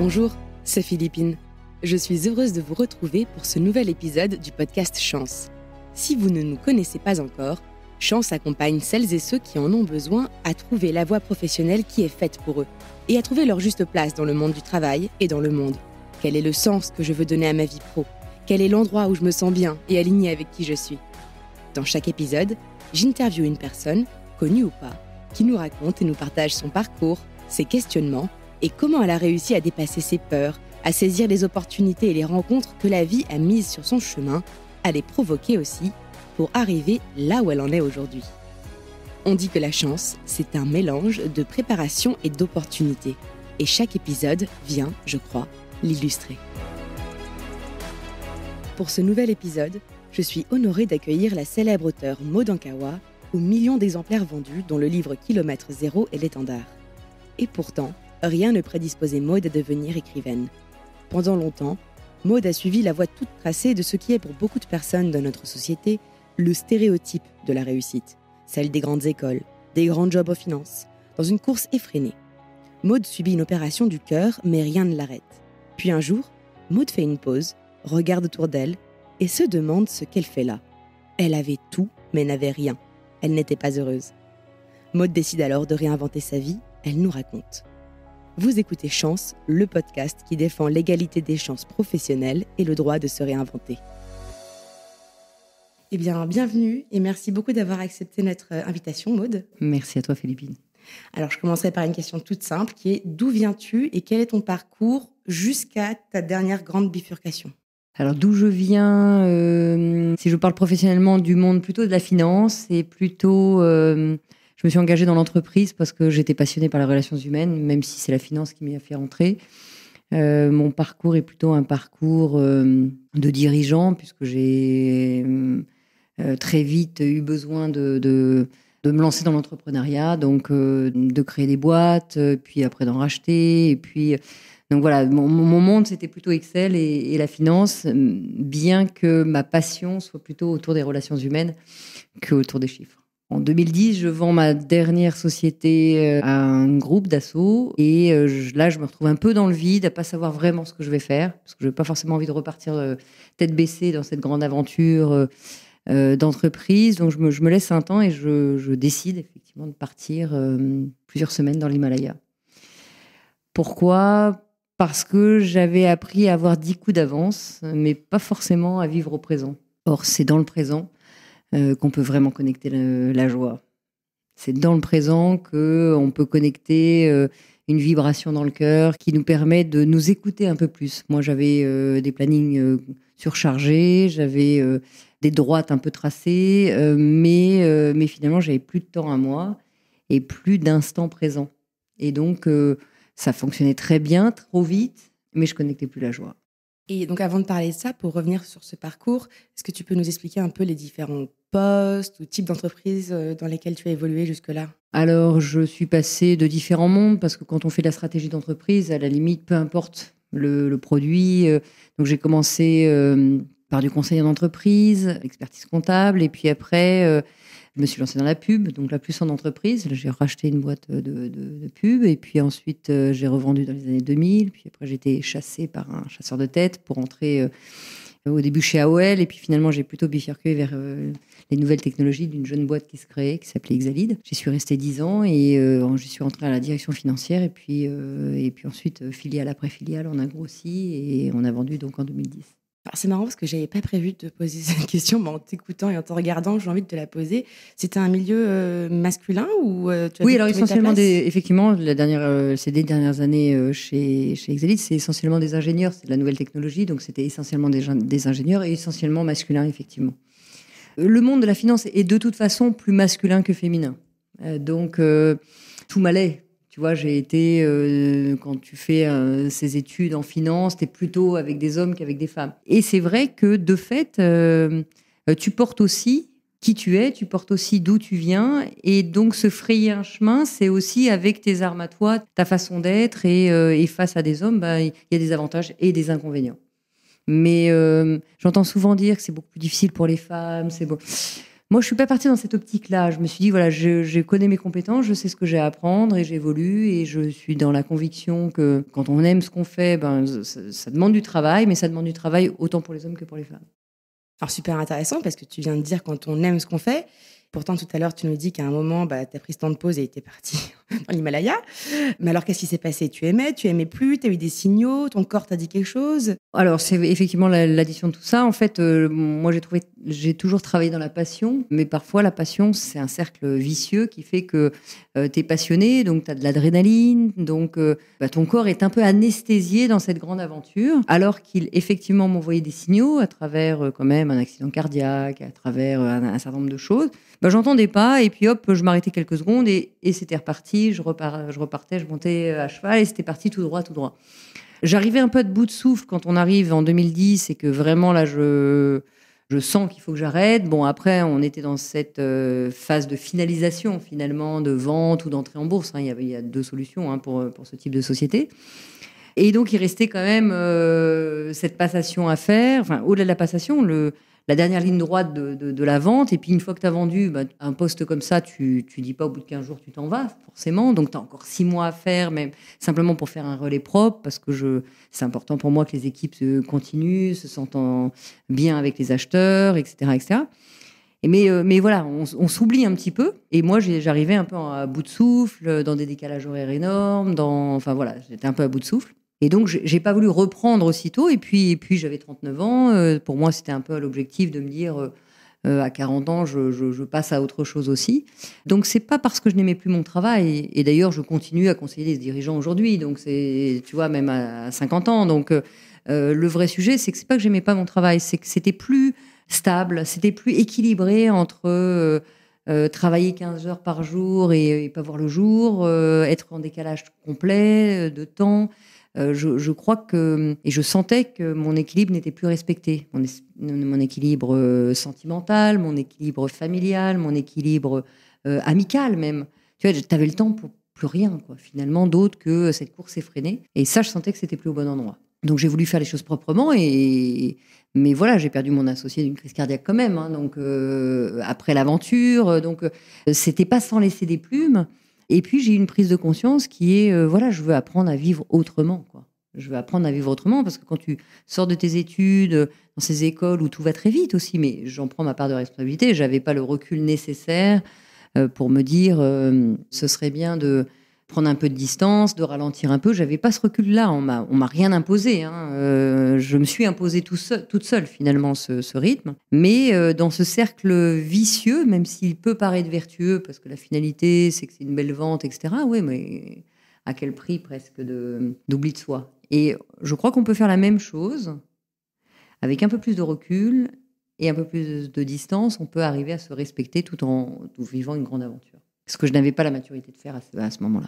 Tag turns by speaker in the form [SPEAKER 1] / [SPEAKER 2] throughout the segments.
[SPEAKER 1] Bonjour, c'est Philippine. Je suis heureuse de vous retrouver pour ce nouvel épisode du podcast Chance. Si vous ne nous connaissez pas encore, Chance accompagne celles et ceux qui en ont besoin à trouver la voie professionnelle qui est faite pour eux et à trouver leur juste place dans le monde du travail et dans le monde. Quel est le sens que je veux donner à ma vie pro ? Quel est l'endroit où je me sens bien et alignée avec qui je suis ? Dans chaque épisode, j'interviewe une personne, connue ou pas, qui nous raconte et nous partage son parcours, ses questionnements et comment elle a réussi à dépasser ses peurs, à saisir les opportunités et les rencontres que la vie a mises sur son chemin, à les provoquer aussi, pour arriver là où elle en est aujourd'hui. On dit que la chance, c'est un mélange de préparation et d'opportunités. Et chaque épisode vient, je crois, l'illustrer. Pour ce nouvel épisode, je suis honorée d'accueillir la célèbre auteure Maud Ankawa, aux millions d'exemplaires vendus, dont le livre Kilomètre Zéro est l'étendard. Et pourtant, rien ne prédisposait Maud à devenir écrivaine. Pendant longtemps, Maud a suivi la voie toute tracée de ce qui est pour beaucoup de personnes dans notre société le stéréotype de la réussite, celle des grandes écoles, des grands jobs en finance, dans une course effrénée. Maud subit une opération du cœur, mais rien ne l'arrête. Puis un jour, Maud fait une pause, regarde autour d'elle et se demande ce qu'elle fait là. Elle avait tout, mais n'avait rien. Elle n'était pas heureuse. Maud décide alors de réinventer sa vie, elle nous raconte. Vous écoutez Chance, le podcast qui défend l'égalité des chances professionnelles et le droit de se réinventer. Eh bien, bienvenue et merci beaucoup d'avoir accepté notre invitation, Maud.
[SPEAKER 2] Merci à toi, Philippine.
[SPEAKER 1] Alors, je commencerai par une question toute simple qui est d'où viens-tu et quel est ton parcours jusqu'à ta dernière grande bifurcation ?
[SPEAKER 2] Alors, d'où je viens, si je parle professionnellement du monde plutôt de la finance, et plutôt, je me suis engagée dans l'entreprise parce que j'étais passionnée par les relations humaines, même si c'est la finance qui m'y a fait rentrer. Mon parcours est plutôt un parcours de dirigeant, puisque j'ai très vite eu besoin de me lancer dans l'entrepreneuriat, donc de créer des boîtes, puis après d'en racheter, et puis... Donc voilà, mon monde, c'était plutôt Excel et la finance, bien que ma passion soit plutôt autour des relations humaines qu'autour des chiffres. En 2010, je vends ma dernière société à un groupe d'assaut et là, je me retrouve un peu dans le vide, à pas savoir vraiment ce que je vais faire, parce que je n'ai pas forcément envie de repartir tête baissée dans cette grande aventure d'entreprise. Donc je me laisse un temps et je décide effectivement de partir plusieurs semaines dans l'Himalaya. Pourquoi ? Parce que j'avais appris à avoir 10 coups d'avance, mais pas forcément à vivre au présent. Or, c'est dans le présent qu'on peut vraiment connecter la joie. C'est dans le présent qu'on peut connecter une vibration dans le cœur qui nous permet de nous écouter un peu plus. Moi, j'avais des plannings surchargés, j'avais des droites un peu tracées, mais finalement, j'avais plus de temps à moi et plus d'instant présent. Et donc... ça fonctionnait très bien, trop vite, mais je ne connectais plus la joie.
[SPEAKER 1] Et donc, avant de parler de ça, pour revenir sur ce parcours, est-ce que tu peux nous expliquer un peu les différents postes ou types d'entreprises dans lesquelles tu as évolué jusque-là ?
[SPEAKER 2] Alors, je suis passée de différents mondes, parce que quand on fait de la stratégie d'entreprise, à la limite, peu importe le produit. Donc, j'ai commencé par du conseil en entreprise, expertise comptable, et puis après... je me suis lancée dans la pub, donc là plus en entreprise. Là, j'ai racheté une boîte de pub et puis ensuite j'ai revendu dans les années 2000. Puis après j'ai été chassée par un chasseur de tête pour entrer au début chez AOL et puis finalement j'ai plutôt bifurqué vers les nouvelles technologies d'une jeune boîte qui se créait, qui s'appelait Exalid. J'y suis restée 10 ans et j'y suis rentrée à la direction financière et puis ensuite filiale après filiale, on a grossi et on a vendu donc en 2010.
[SPEAKER 1] Alors, c'est marrant parce que je n'avais pas prévu de te poser cette question, mais en t'écoutant et en te regardant, j'ai envie de te la poser. C'était un milieu masculin ou tu as
[SPEAKER 2] Oui, alors essentiellement, effectivement, ces 2 dernières années chez Exalid, c'est essentiellement des ingénieurs, c'est de la nouvelle technologie, donc c'était essentiellement des ingénieurs et essentiellement masculins, effectivement. Le monde de la finance est de toute façon plus masculin que féminin. Donc, tout m'allait. Tu vois, j'ai été, quand tu fais ces études en finance, tu es plutôt avec des hommes qu'avec des femmes. Et c'est vrai que, de fait, tu portes aussi qui tu es, tu portes aussi d'où tu viens. Et donc, se frayer un chemin, c'est aussi avec tes armes à toi, ta façon d'être. Et face à des hommes, il y a des avantages et des inconvénients. Mais j'entends souvent dire que c'est beaucoup plus difficile pour les femmes. C'est bon. Moi, je suis pas partie dans cette optique-là. Je me suis dit, voilà, je connais mes compétences, je sais ce que j'ai à apprendre et j'évolue. Et je suis dans la conviction que quand on aime ce qu'on fait, ça demande du travail, mais ça demande du travail autant pour les hommes que pour les femmes.
[SPEAKER 1] Alors, super intéressant parce que tu viens de dire quand on aime ce qu'on fait. Pourtant, tout à l'heure, tu nous dis qu'à un moment, tu as pris ce temps de pause et tu es parti dans l'Himalaya. Mais alors, qu'est-ce qui s'est passé ? Tu aimais plus, tu as eu des signaux, ton corps t'a dit quelque chose ?
[SPEAKER 2] Alors, c'est effectivement l'addition de tout ça. En fait, moi, j'ai toujours travaillé dans la passion, mais parfois, la passion, c'est un cercle vicieux qui fait que tu es passionné, donc tu as de l'adrénaline, donc ton corps est un peu anesthésié dans cette grande aventure, alors qu'il, effectivement, m'envoyait des signaux à travers quand même un accident cardiaque, à travers un certain nombre de choses. J'entendais pas, et puis hop, je m'arrêtais quelques secondes, et c'était reparti, je repartais, je montais à cheval, et c'était parti tout droit, tout droit. J'arrivais un peu à bout de souffle quand on arrive en 2010 et que vraiment là, je sens qu'il faut que j'arrête. Bon, après, on était dans cette phase de finalisation finalement, de vente ou d'entrée en bourse. Il y a 2 solutions pour ce type de société. Et donc, il restait quand même cette passation à faire. Enfin, au-delà de la passation, la dernière ligne droite de la vente. Et puis, une fois que tu as vendu un poste comme ça, tu dis pas au bout de 15 jours, tu t'en vas, forcément. Donc, tu as encore 6 mois à faire, même simplement pour faire un relais propre, parce que c'est important pour moi que les équipes continuent, se sentent bien avec les acheteurs, etc., etc. Mais voilà, on s'oublie un petit peu. Et moi, j'arrivais un peu à bout de souffle, dans des décalages horaires énormes. Enfin, voilà, j'étais un peu à bout de souffle. Et donc, j'ai pas voulu reprendre aussitôt. Et puis j'avais 39 ans. Pour moi, c'était un peu l'objectif de me dire, à 40 ans, je passe à autre chose aussi. Donc, c'est pas parce que je n'aimais plus mon travail. Et d'ailleurs, je continue à conseiller les dirigeants aujourd'hui. Donc, c'est, tu vois, même à 50 ans. Donc, le vrai sujet, c'est que c'est pas que j'aimais pas mon travail. C'est que c'était plus stable, c'était plus équilibré entre travailler 15 heures par jour et pas voir le jour, être en décalage complet de temps. Je crois que, et je sentais que mon équilibre n'était plus respecté. Mon équilibre sentimental, mon équilibre familial, mon équilibre amical même. Tu vois, t'avais le temps pour plus rien, quoi, finalement, d'autre que cette course effrénée. Et ça, je sentais que c'était plus au bon endroit. Donc j'ai voulu faire les choses proprement, mais voilà, j'ai perdu mon associé d'une crise cardiaque quand même. Donc après l'aventure, donc c'était pas sans laisser des plumes. Et puis, j'ai eu une prise de conscience qui est, voilà, je veux apprendre à vivre autrement, quoi. Je veux apprendre à vivre autrement parce que quand tu sors de tes études, dans ces écoles où tout va très vite aussi, mais j'en prends ma part de responsabilité, j'avais pas le recul nécessaire pour me dire, ce serait bien de prendre un peu de distance, de ralentir un peu. J'avais pas ce recul-là. On m'a rien imposé. Je me suis imposée toute seule finalement ce rythme. Mais dans ce cercle vicieux, même s'il peut paraître vertueux, parce que la finalité c'est que c'est une belle vente, etc. Oui, mais à quel prix presque d'oubli de soi. Et je crois qu'on peut faire la même chose avec un peu plus de recul et un peu plus de distance. On peut arriver à se respecter tout en vivant une grande aventure. Ce que je n'avais pas la maturité de faire à ce moment-là.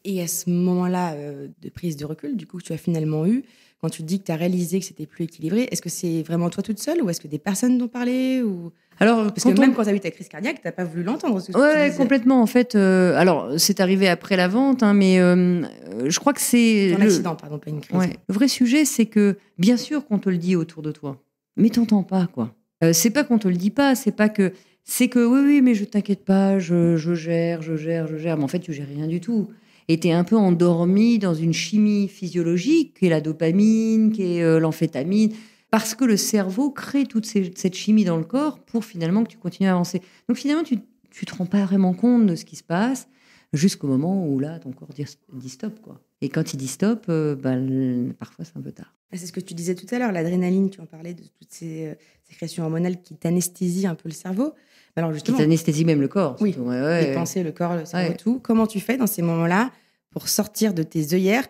[SPEAKER 1] Et à ce moment-là de prise de recul, du coup, que tu as finalement eu, quand tu dis que tu as réalisé que c'était plus équilibré, est-ce que c'est vraiment toi toute seule ou est-ce que des personnes t'ont parlé ou...
[SPEAKER 2] Alors,
[SPEAKER 1] parce que même quand tu as eu ta crise cardiaque, tu n'as pas voulu l'entendre.
[SPEAKER 2] Oui, complètement. En fait, alors, c'est arrivé après la vente, mais je crois que c'est...
[SPEAKER 1] Un accident, pardon, pas une crise.
[SPEAKER 2] Ouais. Le vrai sujet, c'est que, bien sûr qu'on te le dit autour de toi, mais t'entends pas, quoi. C'est pas qu'on te le dit pas, c'est pas que... C'est que, oui, mais je t'inquiète pas, je gère. Mais en fait, tu gères rien du tout. Et t'es un peu endormi dans une chimie physiologique, qui est la dopamine, qui est l'amphétamine, parce que le cerveau crée toute cette chimie dans le corps pour finalement que tu continues à avancer. Donc finalement, tu te rends pas vraiment compte de ce qui se passe jusqu'au moment où là, ton corps dit stop, quoi. Et quand il dit stop, parfois c'est un peu tard.
[SPEAKER 1] C'est ce que tu disais tout à l'heure, l'adrénaline, tu en parlais de toutes ces sécrétions hormonales qui t'anesthésient un peu le cerveau. Alors justement,
[SPEAKER 2] qui t'anesthésie même le corps.
[SPEAKER 1] Oui, les pensées, le corps, le cerveau, tout. Comment tu fais dans ces moments-là pour sortir de tes œillères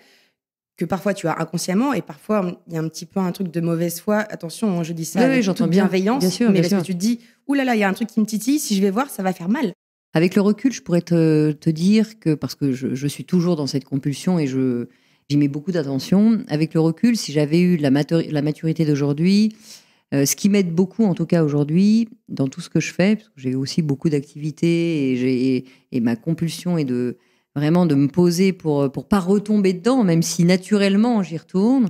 [SPEAKER 1] que parfois tu as inconsciemment et parfois il y a un petit peu un truc de mauvaise foi. Attention, je dis ça avec toute bienveillance, bien sûr, mais parce que tu te dis, oulala, il y a un truc qui me titille, si je vais voir, ça va faire mal.
[SPEAKER 2] Avec le recul, je pourrais te dire que, parce que je suis toujours dans cette compulsion et j'y mets beaucoup d'attention, avec le recul, si j'avais eu la maturité d'aujourd'hui, ce qui m'aide beaucoup, en tout cas aujourd'hui, dans tout ce que je fais, parce que j'ai aussi beaucoup d'activités et ma compulsion est de me poser pour pas retomber dedans, même si naturellement j'y retourne.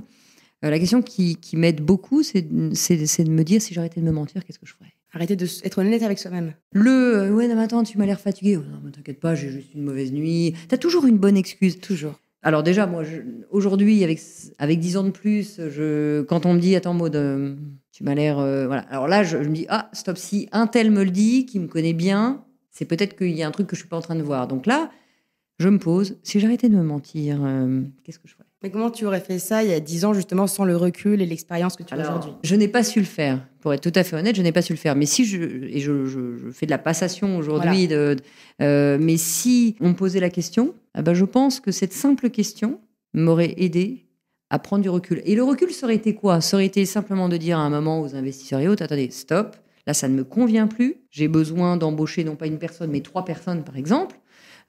[SPEAKER 2] La question qui m'aide beaucoup, c'est de me dire, si j'arrêtais de me mentir, qu'est-ce que je ferais ?
[SPEAKER 1] Arrêter d'être honnête avec soi-même.
[SPEAKER 2] Ouais, non, mais attends, tu m'as l'air fatigué. Oh, non, mais t'inquiète pas, j'ai juste une mauvaise nuit. T'as toujours une bonne excuse.
[SPEAKER 1] Toujours.
[SPEAKER 2] Alors déjà, moi, aujourd'hui, avec 10 ans de plus, quand on me dit, attends, Maud, tu m'as l'air... voilà. Alors là, je me dis, ah, stop, si un tel me le dit, qui me connaît bien, c'est peut-être qu'il y a un truc que je suis pas en train de voir. Donc là, je me pose, si j'arrêtais de me mentir, qu'est-ce que je ferais?
[SPEAKER 1] Mais comment tu aurais fait ça il y a 10 ans, justement, sans le recul et l'expérience que tu as aujourd'hui?
[SPEAKER 2] Je n'ai pas su le faire. Pour être tout à fait honnête, je n'ai pas su le faire. Mais si je fais de la passation aujourd'hui,
[SPEAKER 1] Voilà.
[SPEAKER 2] mais si on me posait la question, ah ben je pense que cette simple question m'aurait aidé à prendre du recul. Et le recul, ça aurait été quoi? Ça aurait été simplement de dire à un moment aux investisseurs et autres, attendez, stop, là, ça ne me convient plus. J'ai besoin d'embaucher non pas une personne, mais 3 personnes, par exemple.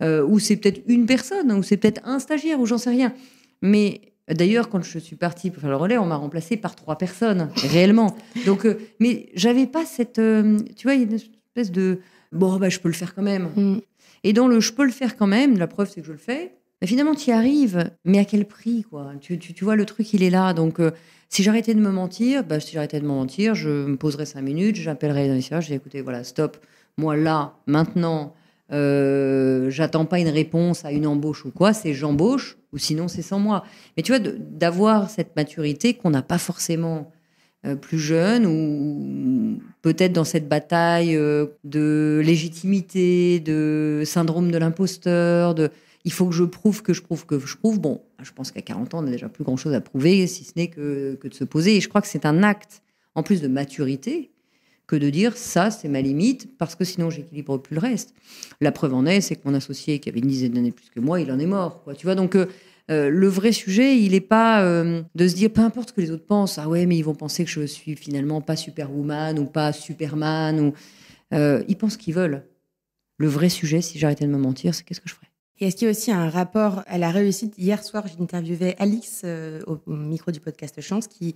[SPEAKER 2] Ou c'est peut-être une personne, ou c'est peut-être un stagiaire, ou j'en sais rien. Mais d'ailleurs, quand je suis partie pour faire le relais, on m'a remplacée par 3 personnes, réellement. Donc, mais j'avais pas cette... tu vois, il y a une espèce de... Bon, bah, je peux le faire quand même. Et dans le « je peux le faire quand même », la preuve, c'est que je le fais. Mais finalement, tu y arrives, mais à quel prix, quoi? Tu vois, le truc, il est là. Donc, si j'arrêtais de me mentir, je me poserais 5 minutes, j'appellerais les investisseurs, je dis, écoutez, voilà, stop. Moi, là, maintenant... j'attends pas une réponse à une embauche ou quoi, c'est j'embauche ou sinon c'est sans moi. Mais tu vois, d'avoir cette maturité qu'on n'a pas forcément plus jeune ou peut-être dans cette bataille de légitimité, de syndrome de l'imposteur, il faut que je prouve que je prouve. Bon, je pense qu'à 40 ans, on n'a déjà plus grand-chose à prouver, si ce n'est que de se poser. Et je crois que c'est un acte, en plus de maturité, que de dire ça, c'est ma limite, parce que sinon, j'équilibre plus le reste. La preuve en est, c'est que mon associé, qui avait une dizaine d'années plus que moi, il en est mort, quoi. Tu vois, donc le vrai sujet, il n'est pas de se dire, peu importe ce que les autres pensent, ah ouais, mais ils vont penser que je suis finalement pas Superwoman ou pas Superman, ou ils pensent ce qu'ils veulent. Le vrai sujet, si j'arrêtais de me mentir, c'est qu'est-ce que je ferais?
[SPEAKER 1] Et est-ce qu'il y a aussi un rapport à la réussite? Hier soir, j'interviewais Alix au micro du podcast Chance, qui,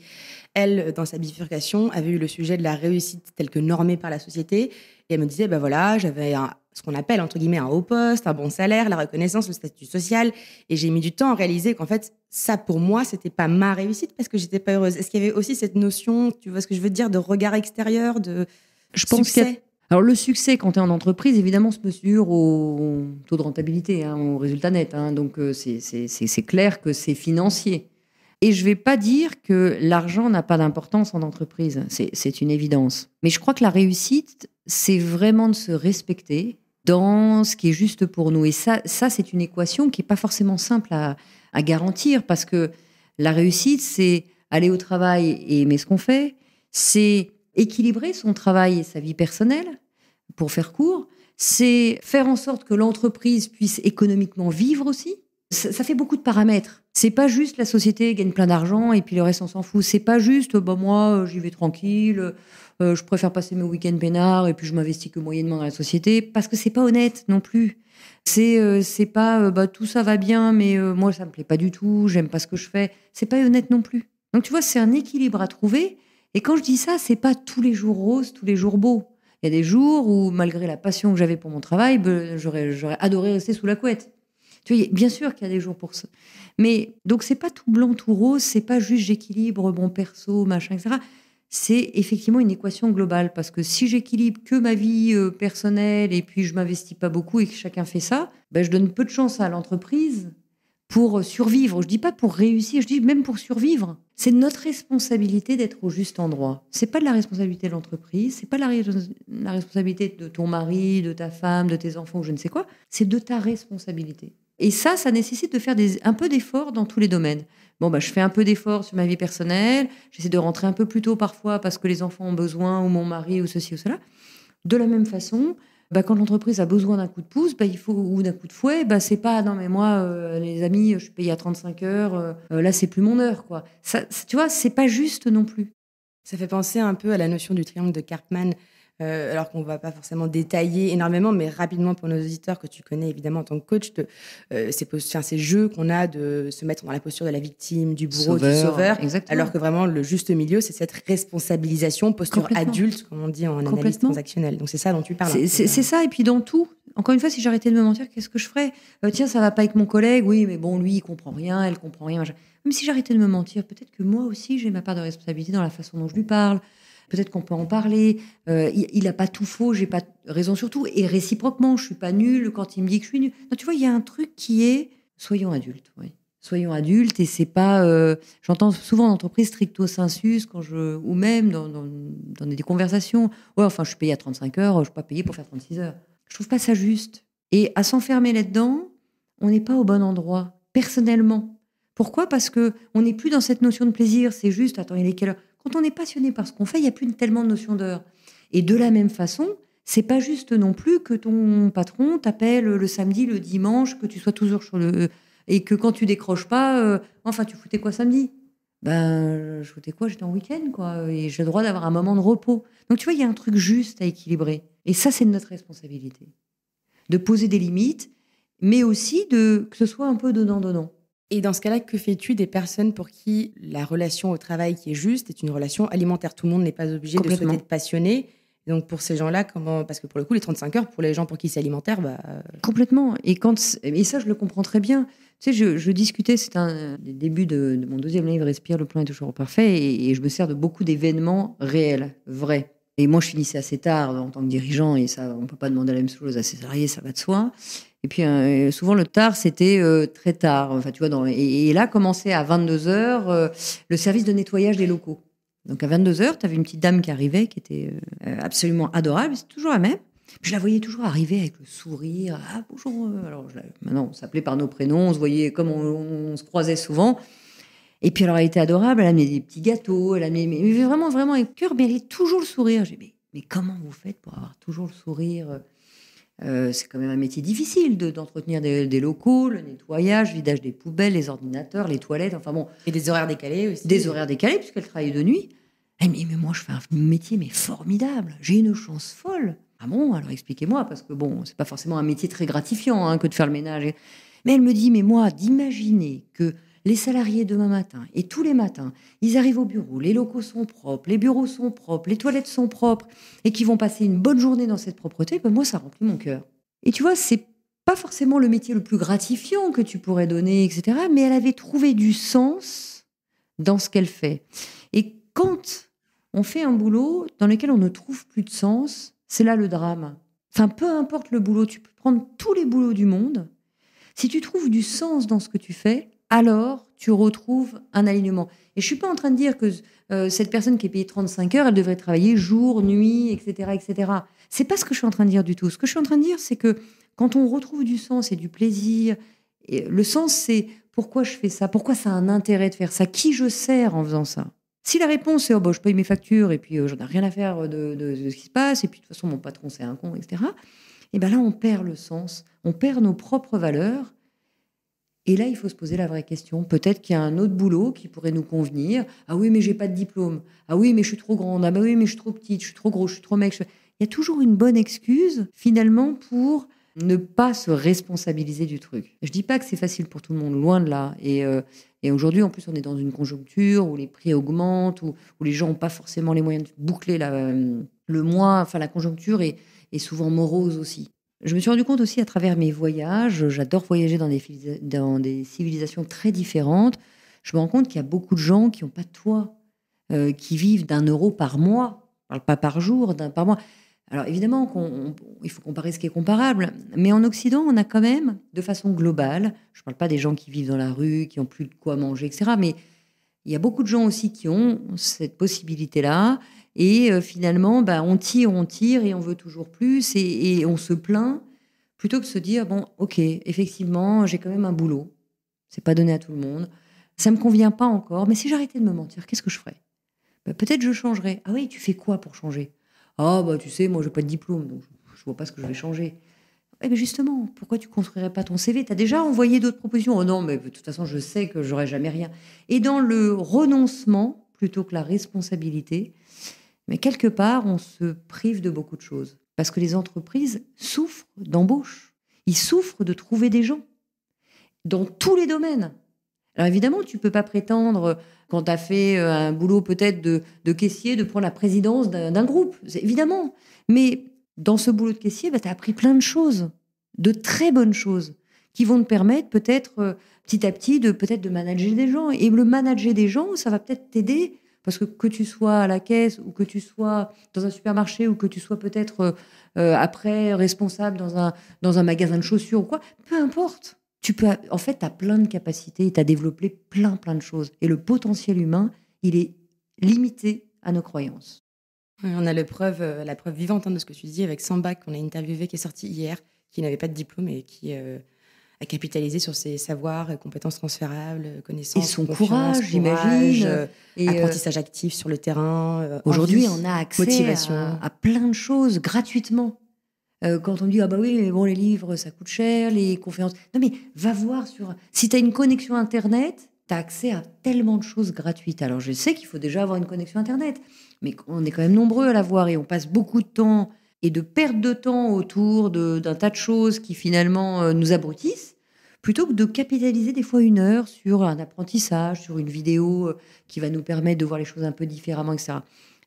[SPEAKER 1] elle, dans sa bifurcation, avait eu le sujet de la réussite telle que normée par la société. Et elle me disait, ben voilà, j'avais ce qu'on appelle, entre guillemets, un haut poste, un bon salaire, la reconnaissance, le statut social. Et j'ai mis du temps à réaliser qu'en fait, ça, pour moi, c'était pas ma réussite parce que j'étais pas heureuse. Est-ce qu'il y avait aussi cette notion, tu vois ce que je veux dire, de regard extérieur, de succès?
[SPEAKER 2] Alors, le succès, quand tu es en entreprise, évidemment, se mesure au taux de rentabilité, au résultat net. Donc, c'est clair que c'est financier. Et je ne vais pas dire que l'argent n'a pas d'importance en entreprise. C'est une évidence. Mais je crois que la réussite, c'est vraiment de se respecter dans ce qui est juste pour nous. Et ça c'est une équation qui n'est pas forcément simple à garantir, parce que la réussite, c'est aller au travail et aimer ce qu'on fait. C'est équilibrer son travail et sa vie personnelle, pour faire court. C'est faire en sorte que l'entreprise puisse économiquement vivre aussi. Ça fait beaucoup de paramètres. C'est pas juste la société gagne plein d'argent et puis le reste on s'en fout. C'est pas juste moi j'y vais tranquille, je préfère passer mes week-ends peinards et puis je m'investis que moyennement dans la société, parce que c'est pas honnête non plus. C'est pas tout ça va bien mais moi ça me plaît pas du tout, j'aime pas ce que je fais. C'est pas honnête non plus. Donc tu vois, c'est un équilibre à trouver. Et quand je dis ça, c'est pas tous les jours roses, tous les jours beaux. Il y a des jours où, malgré la passion que j'avais pour mon travail, j'aurais adoré rester sous la couette. Tu vois, bien sûr qu'il y a des jours pour ça. Mais donc, c'est pas tout blanc, tout rose. C'est pas juste j'équilibre mon perso, machin, etc. C'est effectivement une équation globale. Parce que si j'équilibre que ma vie personnelle et puis je m'investis pas beaucoup et que chacun fait ça, je donne peu de chance à l'entreprise pour survivre. Je dis pas pour réussir, je dis même pour survivre. C'est notre responsabilité d'être au juste endroit. C'est pas de la responsabilité de l'entreprise, c'est pas la responsabilité de ton mari, de ta femme, de tes enfants ou je ne sais quoi. C'est de ta responsabilité. Et ça nécessite de faire un peu d'efforts dans tous les domaines. Je fais un peu d'efforts sur ma vie personnelle, j'essaie de rentrer un peu plus tôt parfois parce que les enfants ont besoin, ou mon mari, ou ceci ou cela. De la même façon, quand l'entreprise a besoin d'un coup de pouce, ou d'un coup de fouet, c'est pas non mais moi les amis, je suis payée à 35 heures, là c'est plus mon heure quoi. Ça, tu vois, c'est pas juste non plus.
[SPEAKER 1] Ça fait penser un peu à la notion du triangle de Karpman, alors qu'on va pas forcément détailler énormément, mais rapidement pour nos auditeurs que tu connais évidemment en tant que coach, ces jeux qu'on a de se mettre dans la posture de la victime, du bourreau, du sauveur, exactement. Alors que vraiment le juste milieu, c'est cette responsabilisation, posture adulte, comme on dit en analyse transactionnelle. Donc c'est ça dont tu parles.
[SPEAKER 2] C'est ça, et puis dans tout. Encore une fois, si j'arrêtais de me mentir, qu'est-ce que je ferais? Tiens, ça va pas avec mon collègue, oui, mais bon, lui, il comprend rien, elle comprend rien. Même si j'arrêtais de me mentir, peut-être que moi aussi, j'ai ma part de responsabilité dans la façon dont je lui parle, peut-être qu'on peut en parler. Il n'a pas tout faux, j'ai pas raison sur tout. Et réciproquement, je suis pas nulle quand il me dit que je suis nulle. Non, tu vois, il y a un truc qui est soyons adultes. Oui. Soyons adultes et c'est pas. J'entends souvent en entreprise stricto sensus ou même dans des conversations. Ouais, enfin, je suis payée à 35 heures, je suis pas payée pour faire 36 heures. Je trouve pas ça juste. Et à s'enfermer là-dedans, on n'est pas au bon endroit, personnellement. Pourquoi ? Parce que on n'est plus dans cette notion de plaisir. C'est juste, attends, il est quelle heure ? Quand on est passionné par ce qu'on fait, il n'y a plus tellement de notion d'heure. Et de la même façon, c'est pas juste non plus que ton patron t'appelle le samedi, le dimanche, que tu sois toujours sur le... Et que quand tu décroches pas, enfin, tu foutais quoi samedi ? Ben, je foutais quoi ? J'étais en week-end, quoi. Et j'ai le droit d'avoir un moment de repos. Donc, tu vois, il y a un truc juste à équilibrer. Et ça, c'est de notre responsabilité. De poser des limites, mais aussi que ce soit un peu donnant-donnant.
[SPEAKER 1] Et dans ce cas-là, que fais-tu des personnes pour qui la relation au travail qui est juste est une relation alimentaire ? Tout le monde n'est pas obligé de souhaiter être passionné. Et donc, pour ces gens-là, comment... Parce que pour le coup, les 35 heures, pour les gens pour qui c'est alimentaire,
[SPEAKER 2] Complètement. Et ça, je le comprends très bien. Tu sais, je discutais, c'est un des débuts de mon deuxième livre, Respire, le plan est toujours parfait, et je me sers de beaucoup d'événements réels, vrais. Et moi, je finissais assez tard en tant que dirigeant, et ça, on ne peut pas demander la même chose à ses salariés, ça va de soi. Et puis, souvent, le tard, c'était très tard. Enfin, tu vois, et là, commençait à 22h le service de nettoyage des locaux. Donc, à 22h, tu avais une petite dame qui arrivait, qui était absolument adorable, c'est toujours la même. Je la voyais toujours arriver avec le sourire. Ah, bonjour. Alors, maintenant, on s'appelait par nos prénoms, on se voyait comme on se croisait souvent. Et puis, alors, elle était adorable, elle amenait des petits gâteaux, elle amenait mais vraiment, vraiment avec cœur, mais elle avait toujours le sourire. J'ai dit, mais comment vous faites pour avoir toujours le sourire ? C'est quand même un métier difficile d'entretenir des locaux, le nettoyage, le vidage des poubelles, les ordinateurs, les toilettes, enfin bon.
[SPEAKER 1] Et des horaires décalés aussi.
[SPEAKER 2] Des horaires décalés, puisqu'elle travaille de nuit. Elle me dit, mais moi, je fais un métier mais formidable. J'ai une chance folle. Ah bon ? Alors expliquez-moi, parce que bon, c'est pas forcément un métier très gratifiant que de faire le ménage. Mais elle me dit, mais moi, d'imaginer que les salariés demain matin, et tous les matins, ils arrivent au bureau, les locaux sont propres, les bureaux sont propres, les toilettes sont propres, et qu'ils vont passer une bonne journée dans cette propreté, ben moi, ça remplit mon cœur. Et tu vois, c'est pas forcément le métier le plus gratifiant que tu pourrais donner, etc. Mais elle avait trouvé du sens dans ce qu'elle fait. Et quand on fait un boulot dans lequel on ne trouve plus de sens, c'est là le drame. Enfin, peu importe le boulot, tu peux prendre tous les boulots du monde. Si tu trouves du sens dans ce que tu fais, alors tu retrouves un alignement. Et je suis pas en train de dire que cette personne qui est payée 35 heures, elle devrait travailler jour, nuit, etc., etc. C'est pas ce que je suis en train de dire du tout. Ce que je suis en train de dire, c'est que quand on retrouve du sens et du plaisir, et le sens, c'est pourquoi je fais ça, pourquoi ça a un intérêt de faire ça, qui je sers en faisant ça. Si la réponse est je paye mes factures et puis j'en ai rien à faire de ce qui se passe, et puis de toute façon mon patron c'est un con, etc. Et bien là on perd le sens, on perd nos propres valeurs. Et là, il faut se poser la vraie question. Peut-être qu'il y a un autre boulot qui pourrait nous convenir. Ah oui, mais j'ai pas de diplôme. Ah oui, mais je suis trop grande. Ah bah oui, mais je suis trop petite. Je suis trop gros. Je suis trop mec. Il y a toujours une bonne excuse, finalement, pour ne pas se responsabiliser du truc. Je dis pas que c'est facile pour tout le monde, loin de là. Et aujourd'hui, en plus, on est dans une conjoncture où les prix augmentent, où les gens n'ont pas forcément les moyens de boucler le mois. Enfin, la conjoncture est souvent morose aussi. Je me suis rendu compte aussi à travers mes voyages, j'adore voyager dans des civilisations très différentes, je me rends compte qu'il y a beaucoup de gens qui n'ont pas de toit, qui vivent d'1 € par mois, je parle pas par jour, par mois. Alors évidemment, il faut comparer ce qui est comparable, mais en Occident, on a quand même, de façon globale, je ne parle pas des gens qui vivent dans la rue, qui n'ont plus de quoi manger, etc., mais il y a beaucoup de gens aussi qui ont cette possibilité-là. Et finalement, on tire et on veut toujours plus et on se plaint plutôt que de se dire, bon, ok, effectivement, j'ai quand même un boulot. C'est pas donné à tout le monde. Ça me convient pas encore, mais si j'arrêtais de me mentir, qu'est-ce que je ferais ? Peut-être je changerais. Ah oui, tu fais quoi pour changer ? Ah, tu sais, moi, j'ai pas de diplôme, donc je vois pas ce que je vais changer. Mais justement, pourquoi tu construirais pas ton CV ? Tu as déjà envoyé d'autres propositions ? Oh non, mais de toute façon, je sais que j'aurai jamais rien. Et dans le renoncement, plutôt que la responsabilité, mais quelque part, on se prive de beaucoup de choses. Parce que les entreprises souffrent d'embauche. Ils souffrent de trouver des gens dans tous les domaines. Alors évidemment, tu ne peux pas prétendre, quand tu as fait un boulot peut-être de caissier, de prendre la présidence d'un groupe. Évidemment. Mais dans ce boulot de caissier, tu as appris plein de choses, de très bonnes choses, qui vont te permettre peut-être petit à petit de manager des gens. Et le manager des gens, ça va peut-être t'aider Parce que tu sois à la caisse ou que tu sois dans un supermarché ou que tu sois peut-être après responsable dans un magasin de chaussures ou quoi, peu importe. En fait, tu as plein de capacités et tu as développé plein de choses. Et le potentiel humain, il est limité à nos croyances.
[SPEAKER 1] Ouais, on a la preuve vivante de ce que tu dis avec Samba qu'on a interviewé, qui est sorti hier, qui n'avait pas de diplôme et qui a capitalisé sur ses savoirs, compétences transférables, connaissances,
[SPEAKER 2] et son courage, j'imagine.
[SPEAKER 1] Apprentissage actif sur le terrain.
[SPEAKER 2] Aujourd'hui,
[SPEAKER 1] envie,
[SPEAKER 2] on a accès
[SPEAKER 1] motivation.
[SPEAKER 2] à plein de choses gratuitement. Quand on dit ah bah oui, mais bon, les livres ça coûte cher, les conférences. Non mais va voir si tu as une connexion internet, tu as accès à tellement de choses gratuites. Alors je sais qu'il faut déjà avoir une connexion internet, mais on est quand même nombreux à l'avoir et on passe beaucoup de temps et de perte de temps autour d'un tas de choses qui finalement nous abrutissent, plutôt que de capitaliser des fois 1 heure sur un apprentissage, sur une vidéo qui va nous permettre de voir les choses un peu différemment, etc.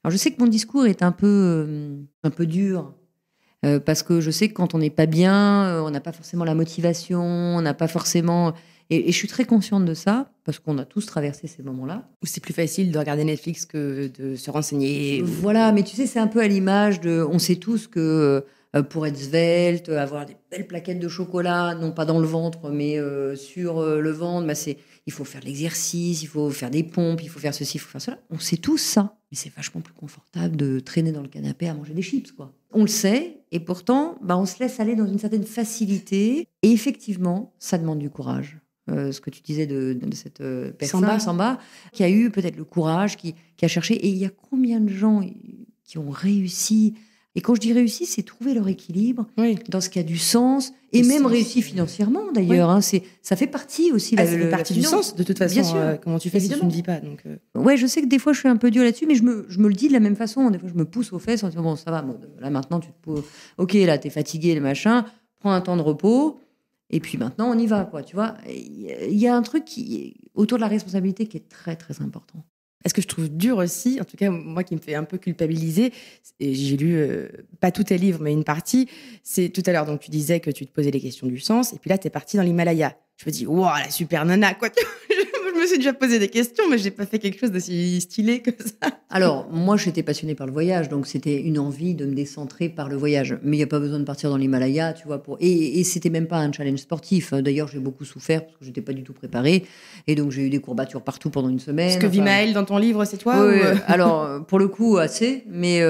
[SPEAKER 2] Alors je sais que mon discours est un peu dur. Parce que je sais que quand on n'est pas bien, on n'a pas forcément la motivation, on n'a pas forcément... Et je suis très consciente de ça, parce qu'on a tous traversé ces moments-là.
[SPEAKER 1] Ou c'est plus facile de regarder Netflix que de se renseigner.
[SPEAKER 2] Voilà, mais tu sais, c'est un peu à l'image de... On sait tous que pour être svelte, avoir des belles plaquettes de chocolat, non pas dans le ventre, mais sur le ventre, il faut faire de l'exercice, il faut faire des pompes, il faut faire ceci, il faut faire cela. On sait tous ça. Mais c'est vachement plus confortable de traîner dans le canapé à manger des chips, quoi. On le sait, et pourtant, on se laisse aller dans une certaine facilité. Et effectivement, ça demande du courage. Ce que tu disais de cette personne, Samba, qui a eu peut-être le courage, qui a cherché. Et il y a combien de gens qui ont réussi? Et quand je dis réussi, c'est trouver leur équilibre dans ce qui a du sens, et même réussi financièrement d'ailleurs.
[SPEAKER 1] Oui.
[SPEAKER 2] Ça fait partie aussi.
[SPEAKER 1] Ça fait partie du sens, de toute façon.
[SPEAKER 2] Bien sûr.
[SPEAKER 1] Comment tu fais si tu ne vis pas
[SPEAKER 2] Ouais, je sais que des fois je suis un peu dure là-dessus, mais je me le dis de la même façon. Des fois je me pousse aux fesses en disant bon, ça va, bon, là maintenant tu te poses. Ok, là t'es fatigué, le machin, prends un temps de repos, et puis maintenant on y va, quoi. Tu vois, il y a un truc autour de la responsabilité qui est très très important.
[SPEAKER 1] Ce que je trouve dur aussi, en tout cas moi qui me fait un peu culpabiliser, et j'ai lu pas tous tes livres mais une partie, c'est tout à l'heure, donc tu disais que tu te posais les questions du sens, et puis là t'es partie dans l'Himalaya. Je me dis waouh, la super nana, quoi. Je me suis déjà posé des questions, mais j'ai pas fait quelque chose d'aussi stylé que ça.
[SPEAKER 2] Alors moi j'étais passionnée par le voyage, donc c'était une envie de me décentrer par le voyage, mais il y a pas besoin de partir dans l'Himalaya, tu vois, et c'était même pas un challenge sportif. D'ailleurs j'ai beaucoup souffert parce que j'étais pas du tout préparée, et donc j'ai eu des courbatures partout pendant une semaine.
[SPEAKER 1] Est-ce que Vimaël dans ton livre c'est toi?
[SPEAKER 2] Oui, alors pour le coup assez, mais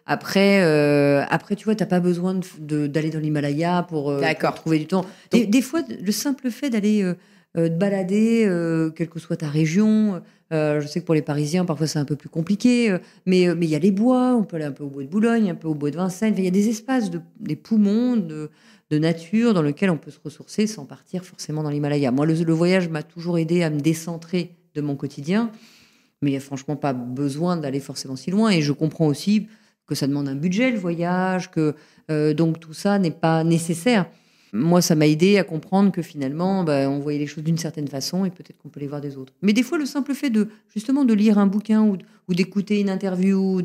[SPEAKER 2] après tu vois, t'as pas besoin d'aller dans l'Himalaya pour trouver du temps. Donc, des fois le simple fait d'aller te balader, quelle que soit ta région. Je sais que pour les Parisiens, parfois c'est un peu plus compliqué, mais il y a les bois, on peut aller un peu au bois de Boulogne, un peu au bois de Vincennes. Il y a des espaces, des poumons de nature dans lesquels on peut se ressourcer sans partir forcément dans l'Himalaya. Moi, le voyage m'a toujours aidé à me décentrer de mon quotidien, mais il n'y a franchement pas besoin d'aller forcément si loin. Et je comprends aussi que ça demande un budget, le voyage, que donc tout ça n'est pas nécessaire. Moi, ça m'a aidé à comprendre que finalement, on voyait les choses d'une certaine façon et peut-être qu'on peut les voir des autres. Mais des fois, le simple fait justement de lire un bouquin ou d'écouter une interview,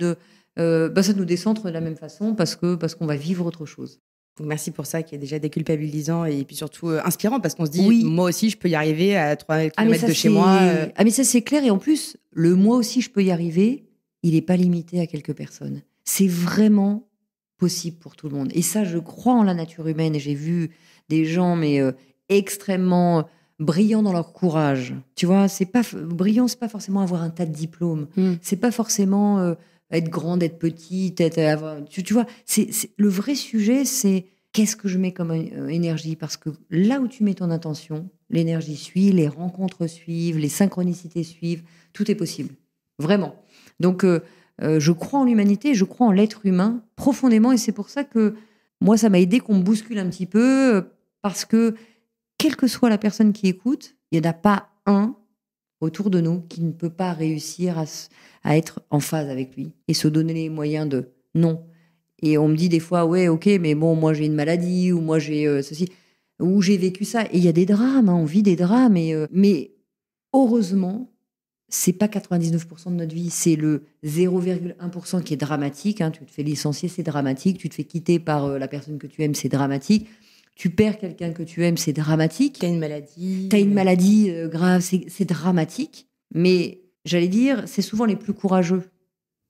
[SPEAKER 2] ça nous décentre de la même façon parce qu'on va vivre autre chose.
[SPEAKER 1] Donc merci pour ça, qui est déjà déculpabilisant et puis surtout inspirant, parce qu'on se dit, moi aussi, je peux y arriver à 3 km de chez moi.
[SPEAKER 2] Ah, mais ça, c'est clair. Et en plus, le moi aussi, je peux y arriver, il n'est pas limité à quelques personnes. C'est vraiment possible pour tout le monde. Et ça, je crois en la nature humaine. Et j'ai vu des gens, extrêmement brillants dans leur courage. Tu vois, brillant, c'est pas forcément avoir un tas de diplômes. C'est pas forcément être grande, être petite, tu vois, le vrai sujet, c'est qu'est-ce que je mets comme énergie, parce que là où tu mets ton intention, l'énergie suit, les rencontres suivent, les synchronicités suivent, tout est possible. Vraiment. Donc, je crois en l'humanité, je crois en l'être humain profondément, et c'est pour ça que moi, ça m'a aidé qu'on me bouscule un petit peu, parce que quelle que soit la personne qui écoute, il n'y en a pas un autour de nous qui ne peut pas réussir à être en phase avec lui et se donner les moyens de non. Et on me dit des fois, ouais, ok, mais bon, moi j'ai une maladie, ou moi j'ai ceci, ou j'ai vécu ça. Et il y a des drames, on vit des drames, mais heureusement, c'est pas 99% de notre vie, c'est le 0,1% qui est dramatique. Tu te fais licencier, c'est dramatique. Tu te fais quitter par la personne que tu aimes, c'est dramatique. Tu perds quelqu'un que tu aimes, c'est dramatique.
[SPEAKER 1] T'as une maladie.
[SPEAKER 2] Grave, c'est dramatique. Mais j'allais dire, c'est souvent les plus courageux.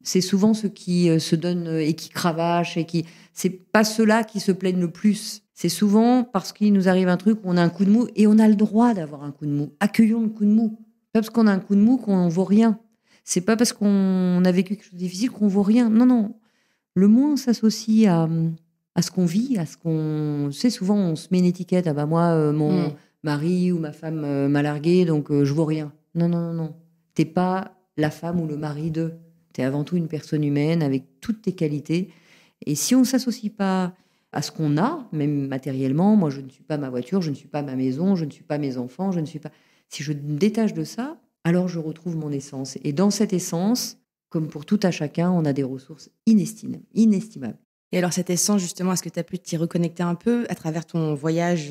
[SPEAKER 2] C'est souvent ceux qui se donnent et qui cravachent c'est pas ceux-là qui se plaignent le plus. C'est souvent parce qu'il nous arrive un truc, on a un coup de mou et on a le droit d'avoir un coup de mou. Accueillons le coup de mou. Pas parce qu'on a un coup de mou qu'on vaut rien. C'est pas parce qu'on a vécu quelque chose de difficile qu'on vaut rien. Non, non. Le moins on s'associe à ce qu'on vit, à ce qu'on... Tu sais, souvent on se met une étiquette. Ah bah moi, mon mari ou ma femme m'a largué, donc je vaux rien. Non, non, non, non. T'es pas la femme ou le mari d'eux. T'es avant tout une personne humaine avec toutes tes qualités. Et si on ne s'associe pas à ce qu'on a, même matériellement, moi je ne suis pas ma voiture, je ne suis pas ma maison, je ne suis pas mes enfants, je ne suis pas... Si je me détache de ça, alors je retrouve mon essence. Et dans cette essence, comme pour tout à chacun, on a des ressources inestimables.
[SPEAKER 1] Et alors cette essence, justement, est-ce que tu as pu t'y reconnecter un peu à travers ton voyage,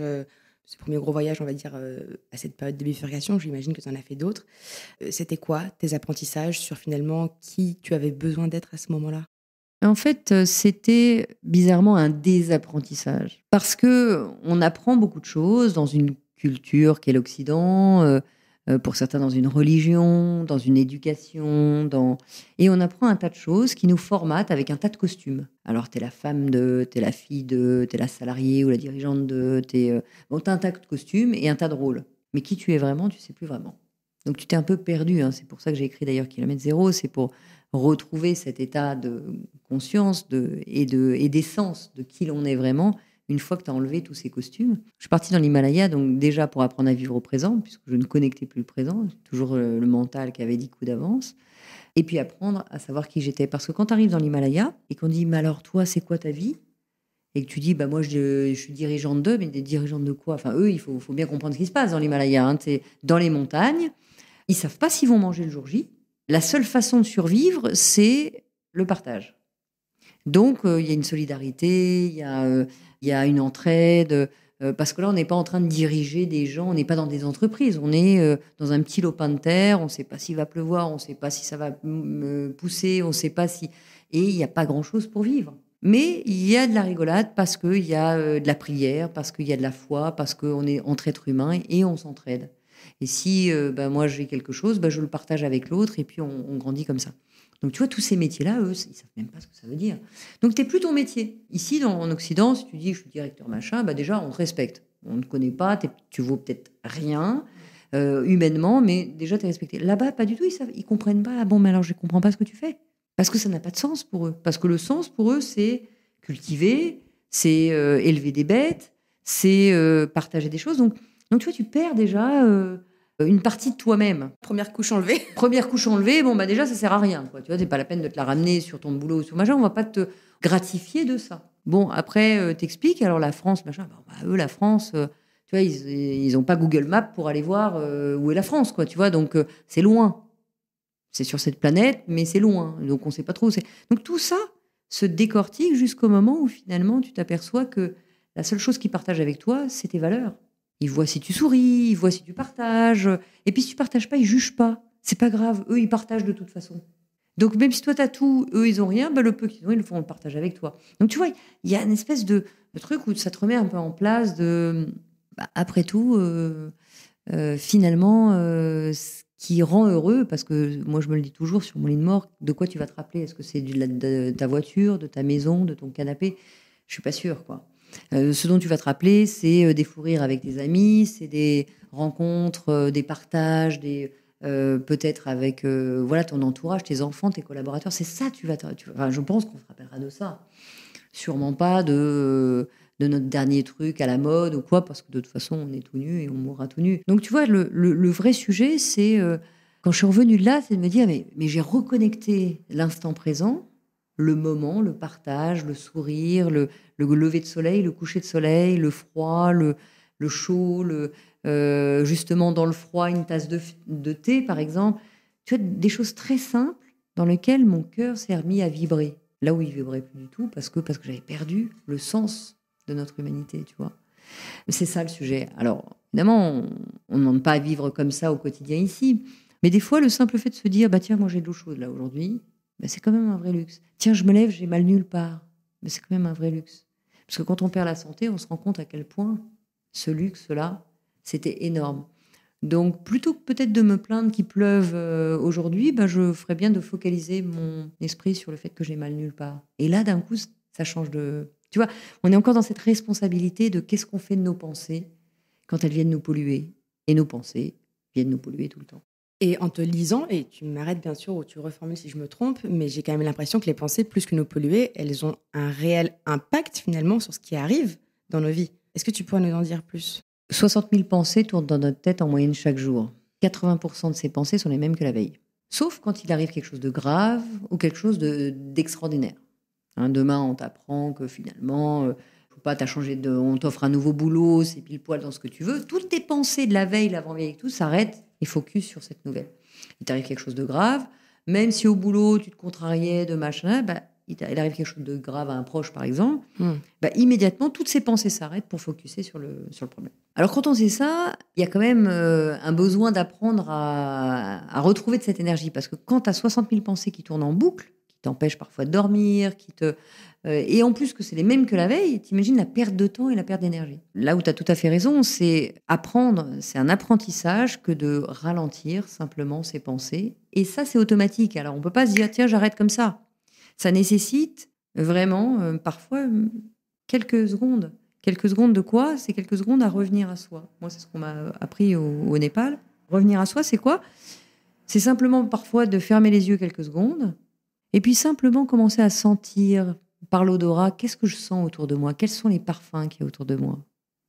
[SPEAKER 1] ce premier gros voyage, on va dire, à cette période de bifurcation? J'imagine que tu en as fait d'autres. C'était quoi tes apprentissages sur finalement qui tu avais besoin d'être à ce moment-là?
[SPEAKER 2] En fait, c'était bizarrement un désapprentissage. Parce que on apprend beaucoup de choses dans une culture qu'est l'Occident, pour certains dans une religion, dans une éducation, et on apprend un tas de choses qui nous formatent avec un tas de costumes. Alors, t'es la femme de, t'es la fille de, t'es la salariée ou la dirigeante de, bon, t'as un tas de costumes et un tas de rôles. Mais qui tu es vraiment, tu sais plus vraiment. Donc, tu t'es un peu perdu, hein. C'est pour ça que j'ai écrit d'ailleurs Kilomètre Zéro, c'est pour retrouver cet état de conscience et d'essence de qui l'on est vraiment une fois que tu as enlevé tous ces costumes. Je suis partie dans l'Himalaya, donc déjà pour apprendre à vivre au présent, puisque je ne connectais plus le présent, toujours le mental qui avait 10 coups d'avance, et puis apprendre à savoir qui j'étais. Parce que quand tu arrives dans l'Himalaya et qu'on dit « mais alors toi, c'est quoi ta vie ?» et que tu dis bah, « moi, je suis dirigeante d'eux », mais des dirigeantes de quoi? Enfin, eux, il faut bien comprendre ce qui se passe dans l'Himalaya. Hein. C'est dans les montagnes, ils ne savent pas s'ils vont manger le jour J. La seule façon de survivre, c'est le partage. Donc, il y a une solidarité, il y a une entraide, parce que là, on n'est pas en train de diriger des gens, on n'est pas dans des entreprises, on est dans un petit lopin de terre, on ne sait pas s'il va pleuvoir, on ne sait pas si ça va pousser, on ne sait pas si... Et il n'y a pas grand-chose pour vivre. Mais il y a de la rigolade parce qu'il y a de la prière, parce qu'il y a de la foi, parce qu'on est entre êtres humains et on s'entraide. Et si moi j'ai quelque chose, je le partage avec l'autre et puis on grandit comme ça. Donc tu vois, tous ces métiers-là, eux, ils ne savent même pas ce que ça veut dire. Donc tu n'es plus ton métier. Ici, en Occident, si tu dis je suis directeur machin, déjà on te respecte. On ne te connaît pas, tu vaux peut-être rien humainement, mais déjà tu es respecté. Là-bas, pas du tout, ils ne comprennent pas. Ah bon, mais alors je ne comprends pas ce que tu fais. Parce que ça n'a pas de sens pour eux. Parce que le sens pour eux, c'est cultiver, c'est élever des bêtes, c'est partager des choses. Donc tu vois, tu perds déjà une partie de toi-même.
[SPEAKER 1] Première couche enlevée.
[SPEAKER 2] Première couche enlevée, déjà, ça sert à rien. Quoi. Tu vois, c'est pas la peine de te la ramener sur ton boulot ou sur machin. On va pas te gratifier de ça. Bon, après, t'expliques. Alors, la France, machin. Eux, la France, tu vois, ils ont pas Google Maps pour aller voir où est la France, quoi. Tu vois, donc c'est loin. C'est sur cette planète, mais c'est loin. Donc, on sait pas trop où c'est. Donc, tout ça se décortique jusqu'au moment où, finalement, tu t'aperçois que la seule chose qu'ils partagent avec toi, c'est tes valeurs. Ils voient si tu souris, ils voient si tu partages. Et puis si tu partages pas, ils jugent pas. C'est pas grave. Eux, ils partagent de toute façon. Donc même si toi, tu as tout, eux, ils ont rien, le peu qu'ils ont, ils le font le partage avec toi. Donc tu vois, il y a une espèce de truc où ça te remet un peu en place de... après tout, finalement, ce qui rend heureux, parce que moi, je me le dis toujours sur mon lit de mort, de quoi tu vas te rappeler? Est-ce que c'est de ta voiture, de ta maison, de ton canapé? Je suis pas sûre, quoi. Ce dont tu vas te rappeler, c'est des fous rires avec des amis, c'est des rencontres, des partages, peut-être avec ton entourage, tes enfants, tes collaborateurs. C'est ça, je pense qu'on se rappellera de ça. Sûrement pas de notre dernier truc à la mode ou quoi, parce que de toute façon, on est tout nu et on mourra tout nu. Donc, tu vois, le vrai sujet, c'est, quand je suis revenue de là, c'est de me dire, mais j'ai reconnecté l'instant présent, le moment, le partage, le sourire, le lever de soleil, le coucher de soleil, le froid, le chaud, justement dans le froid, une tasse de thé, par exemple. Tu vois, des choses très simples dans lesquelles mon cœur s'est remis à vibrer. Là où il vibrait plus du tout, parce que j'avais perdu le sens de notre humanité, tu vois. C'est ça le sujet. Alors, évidemment, on ne demande pas à vivre comme ça au quotidien ici. Mais des fois, le simple fait de se dire, tiens, moi j'ai de l'eau chaude là aujourd'hui, c'est quand même un vrai luxe. Tiens, je me lève, j'ai mal nulle part. C'est quand même un vrai luxe. Parce que quand on perd la santé, on se rend compte à quel point ce luxe-là, c'était énorme. Donc, plutôt que peut-être de me plaindre qu'il pleuve aujourd'hui, je ferais bien de focaliser mon esprit sur le fait que j'ai mal nulle part. Et là, d'un coup, ça change de... Tu vois, on est encore dans cette responsabilité de qu'est-ce qu'on fait de nos pensées quand elles viennent nous polluer. Et nos pensées viennent nous polluer tout le temps.
[SPEAKER 1] Et en te lisant, et tu m'arrêtes bien sûr ou tu reformules si je me trompe, mais j'ai quand même l'impression que les pensées, plus que nous polluer, elles ont un réel impact finalement sur ce qui arrive dans nos vies. Est-ce que tu pourrais nous en dire plus ?
[SPEAKER 2] 60 000 pensées tournent dans notre tête en moyenne chaque jour. 80% de ces pensées sont les mêmes que la veille. Sauf quand il arrive quelque chose de grave ou quelque chose d'extraordinaire. Demain, on t'apprend que finalement, on t'offre un nouveau boulot, c'est pile poil dans ce que tu veux. Toutes tes pensées de la veille, l'avant-veille et tout s'arrêtent et focus sur cette nouvelle. Il t'arrive quelque chose de grave, même si au boulot, tu te contrariais de machin, il arrive quelque chose de grave à un proche, par exemple, immédiatement, toutes ces pensées s'arrêtent pour focuser sur le problème. Alors, quand on sait ça, il y a quand même un besoin d'apprendre à retrouver de cette énergie. Parce que quand tu as 60 000 pensées qui tournent en boucle, qui t'empêchent parfois de dormir, et en plus que c'est les mêmes que la veille, t'imagines la perte de temps et la perte d'énergie. Là où tu as tout à fait raison, c'est un apprentissage que de ralentir simplement ses pensées. Et ça, c'est automatique. Alors, on ne peut pas se dire, tiens, j'arrête comme ça. Ça nécessite vraiment, parfois, quelques secondes. Quelques secondes de quoi ? C'est quelques secondes à revenir à soi. Moi, c'est ce qu'on m'a appris au Népal. Revenir à soi, c'est quoi ? C'est simplement parfois de fermer les yeux quelques secondes et puis simplement commencer à sentir par l'odorat, qu'est-ce que je sens autour de moi ? Quels sont les parfums qu'il y a autour de moi ?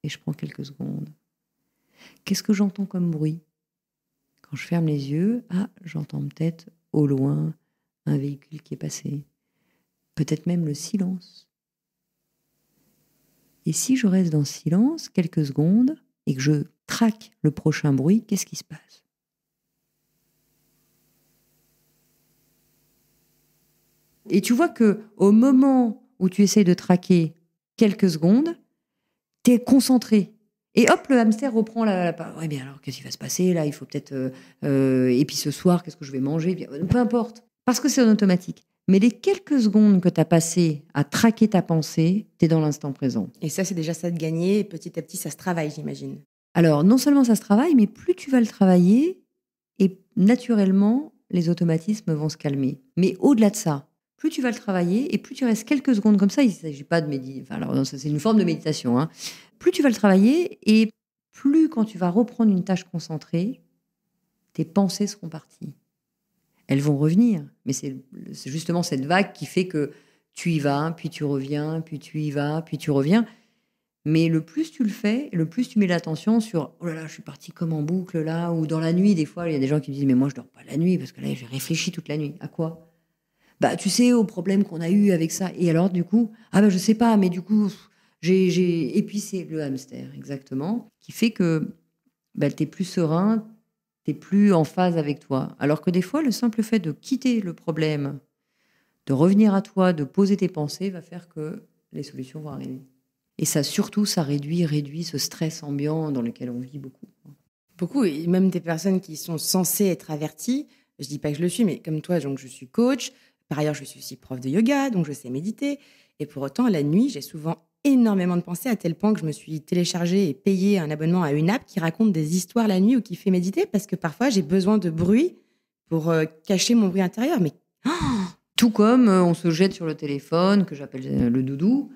[SPEAKER 2] Et je prends quelques secondes. Qu'est-ce que j'entends comme bruit ? Quand je ferme les yeux, j'entends peut-être au loin un véhicule qui est passé. Peut-être même le silence. Et si je reste dans le silence quelques secondes et que je traque le prochain bruit, qu'est-ce qui se passe ? Et tu vois que au moment où tu essayes de traquer quelques secondes, tu es concentré. Et hop, le hamster reprend la part. Ouais, bien alors, qu'est-ce qui va se passer là ? Il faut peut-être... et puis ce soir, qu'est-ce que je vais manger ? Peu importe. Parce que c'est en automatique. Mais les quelques secondes que tu as passées à traquer ta pensée, tu es dans l'instant présent.
[SPEAKER 1] Et ça, c'est déjà ça de gagner. Petit à petit, ça se travaille, j'imagine.
[SPEAKER 2] Alors, non seulement ça se travaille, mais plus tu vas le travailler, et naturellement, les automatismes vont se calmer. Mais au-delà de ça, plus tu vas le travailler, et plus tu restes quelques secondes comme ça, il ne s'agit pas de méditer. Enfin, alors, c'est une forme de méditation. Plus tu vas le travailler, et plus quand tu vas reprendre une tâche concentrée, tes pensées seront parties. Elles vont revenir, mais c'est justement cette vague qui fait que tu y vas, puis tu reviens, puis tu y vas, puis tu reviens. Mais le plus tu le fais, le plus tu mets l'attention sur « Oh là là, je suis partie comme en boucle là », ou dans la nuit, des fois, il y a des gens qui me disent « Mais moi, je dors pas la nuit, parce que là, j'ai réfléchi toute la nuit. » À quoi ? Tu sais, au problème qu'on a eu avec ça. Et alors, du coup, je sais pas, mais du coup, Et puis, c'est le hamster, exactement, qui fait que t'es plus serein, t'es plus en phase avec toi. Alors que des fois, le simple fait de quitter le problème, de revenir à toi, de poser tes pensées, va faire que les solutions vont arriver. Et ça, surtout, ça réduit ce stress ambiant dans lequel on vit beaucoup.
[SPEAKER 1] Beaucoup, et même des personnes qui sont censées être averties. Je dis pas que je le suis, mais comme toi, donc je suis coach. Par ailleurs, je suis aussi prof de yoga, donc je sais méditer. Et pour autant, la nuit, j'ai souvent énormément de pensées, à tel point que je me suis téléchargé et payé un abonnement à une app qui raconte des histoires la nuit ou qui fait méditer, parce que parfois, j'ai besoin de bruit pour cacher mon bruit intérieur. Mais
[SPEAKER 2] tout comme on se jette sur le téléphone, que j'appelle le doudou,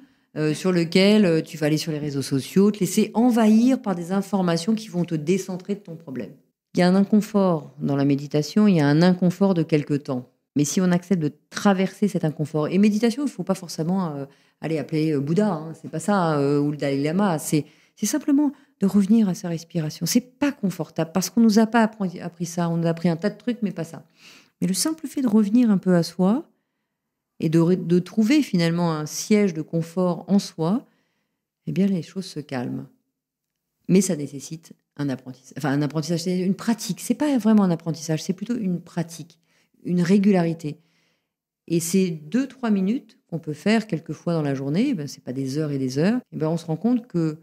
[SPEAKER 2] sur lequel tu vas aller sur les réseaux sociaux, te laisser envahir par des informations qui vont te décentrer de ton problème. Il y a un inconfort dans la méditation, il y a un inconfort de quelque temps. Mais si on accepte de traverser cet inconfort, et méditation, il ne faut pas forcément aller appeler Bouddha, c'est pas ça, ou le Dalai Lama, c'est simplement de revenir à sa respiration. C'est pas confortable, parce qu'on nous a pas appris ça, on nous a appris un tas de trucs, mais pas ça. Mais le simple fait de revenir un peu à soi, et de trouver finalement un siège de confort en soi, eh bien les choses se calment. Mais ça nécessite un apprentissage. Enfin, un apprentissage, c'est une pratique. C'est pas vraiment un apprentissage, c'est plutôt une pratique, une régularité. Et ces 2-3 minutes qu'on peut faire quelques fois dans la journée, c'est pas des heures et des heures, on se rend compte que,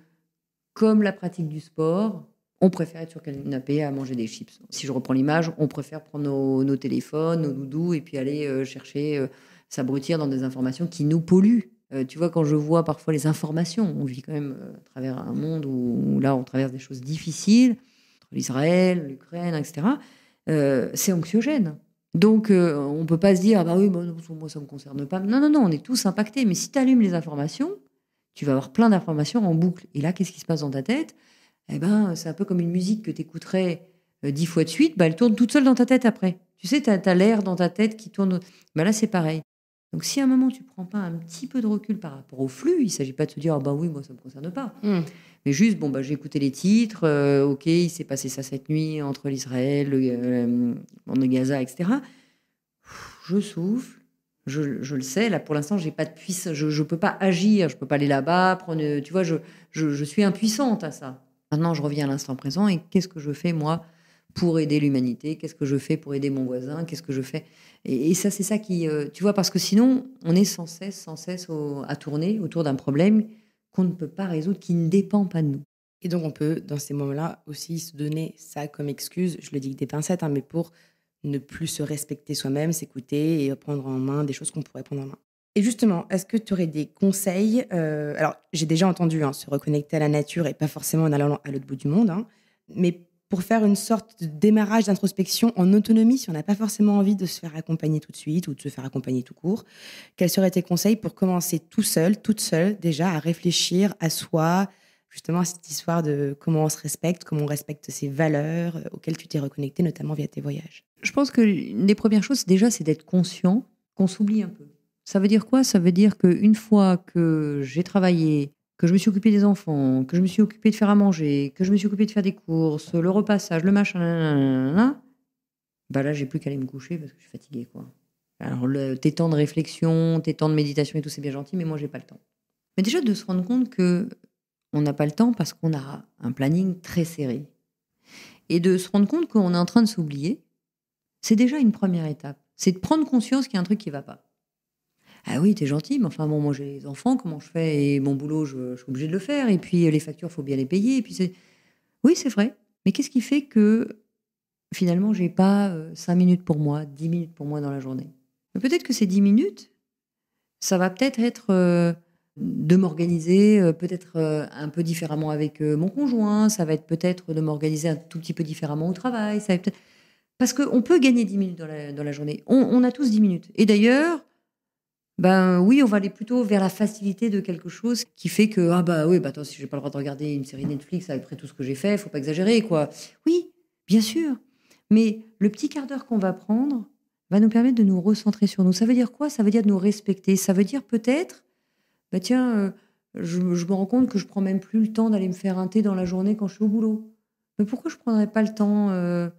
[SPEAKER 2] comme la pratique du sport, on préfère être sur le canapé à manger des chips. Si je reprends l'image, on préfère prendre nos téléphones, nos doudous, et puis aller chercher... s'abrutir dans des informations qui nous polluent. Tu vois, quand je vois parfois les informations, on vit quand même à travers un monde où là, on traverse des choses difficiles. l'Israël, l'Ukraine, etc., c'est anxiogène. Donc, on ne peut pas se dire, ah bah oui, moi, ça ne me concerne pas. Non, non, non, on est tous impactés. Mais si tu allumes les informations, tu vas avoir plein d'informations en boucle. Et là, qu'est-ce qui se passe dans ta tête? Eh ben, c'est un peu comme une musique que tu écouterais 10 fois de suite, elle tourne toute seule dans ta tête après. Tu sais, tu as l'air dans ta tête qui tourne. Là, c'est pareil. Donc, si à un moment, tu ne prends pas un petit peu de recul par rapport au flux, il ne s'agit pas de se dire, ah bah oui, moi, ça ne me concerne pas. Mais juste, j'ai écouté les titres, ok, il s'est passé ça cette nuit entre l'Israël, le Gaza, etc. Je souffle, je le sais, là, pour l'instant, j'ai pas de puissance, je ne peux pas agir, je ne peux pas aller là-bas, tu vois, je suis impuissante à ça. Maintenant, je reviens à l'instant présent et qu'est-ce que je fais, moi, pour aider l'humanité? Qu'est-ce que je fais pour aider mon voisin? Qu'est-ce que je fais? Et ça, c'est ça qui... tu vois, parce que sinon, on est sans cesse à tourner autour d'un problème qu'on ne peut pas résoudre, qui ne dépend pas de nous.
[SPEAKER 1] Et donc, on peut, dans ces moments-là, aussi se donner ça comme excuse, je le dis avec des pincettes, mais pour ne plus se respecter soi-même, s'écouter et prendre en main des choses qu'on pourrait prendre en main. Et justement, est-ce que tu aurais des conseils alors, j'ai déjà entendu se reconnecter à la nature et pas forcément en allant à l'autre bout du monde, mais pour faire une sorte de démarrage d'introspection en autonomie, si on n'a pas forcément envie de se faire accompagner tout de suite ou de se faire accompagner tout court, quels seraient tes conseils pour commencer tout seul, toute seule, déjà à réfléchir à soi, justement à cette histoire de comment on se respecte, comment on respecte ses valeurs auxquelles tu t'es reconnecté, notamment via tes voyages?
[SPEAKER 2] Je pense que l'une des premières choses, déjà, c'est d'être conscient qu'on s'oublie un peu. Ça veut dire quoi? Ça veut dire qu'une fois que j'ai travaillé, que je me suis occupée des enfants, que je me suis occupée de faire à manger, que je me suis occupée de faire des courses, le repassage, le machin, là, j'ai plus qu'à aller me coucher parce que je suis fatiguée, quoi. Alors, tes temps de réflexion, tes temps de méditation et tout, c'est bien gentil, mais moi, j'ai pas le temps. Mais déjà, de se rendre compte que on n'a pas le temps parce qu'on a un planning très serré. Et de se rendre compte qu'on est en train de s'oublier, c'est déjà une première étape. C'est de prendre conscience qu'il y a un truc qui ne va pas. Ah oui, t'es gentil, mais enfin bon, moi j'ai les enfants, comment je fais? Et mon boulot, je suis obligée de le faire. Et puis les factures, il faut bien les payer. Et puis oui, c'est vrai. Mais qu'est-ce qui fait que finalement, j'ai pas 5 minutes pour moi, 10 minutes pour moi dans la journée? Mais peut-être que ces 10 minutes, ça va peut-être être de m'organiser peut-être un peu différemment avec mon conjoint. Ça va être peut-être de m'organiser un tout petit peu différemment au travail. Ça va être parce qu'on peut gagner 10 minutes dans la journée. On a tous 10 minutes. Et d'ailleurs, oui, on va aller plutôt vers la facilité de quelque chose qui fait que, attends, si j'ai pas le droit de regarder une série Netflix après tout ce que j'ai fait, faut pas exagérer, quoi. Oui, bien sûr. Mais le petit quart d'heure qu'on va prendre va nous permettre de nous recentrer sur nous. Ça veut dire quoi? Ça veut dire de nous respecter. Ça veut dire peut-être, je me rends compte que je prends même plus le temps d'aller me faire un thé dans la journée quand je suis au boulot. Mais pourquoi je prendrais pas le temps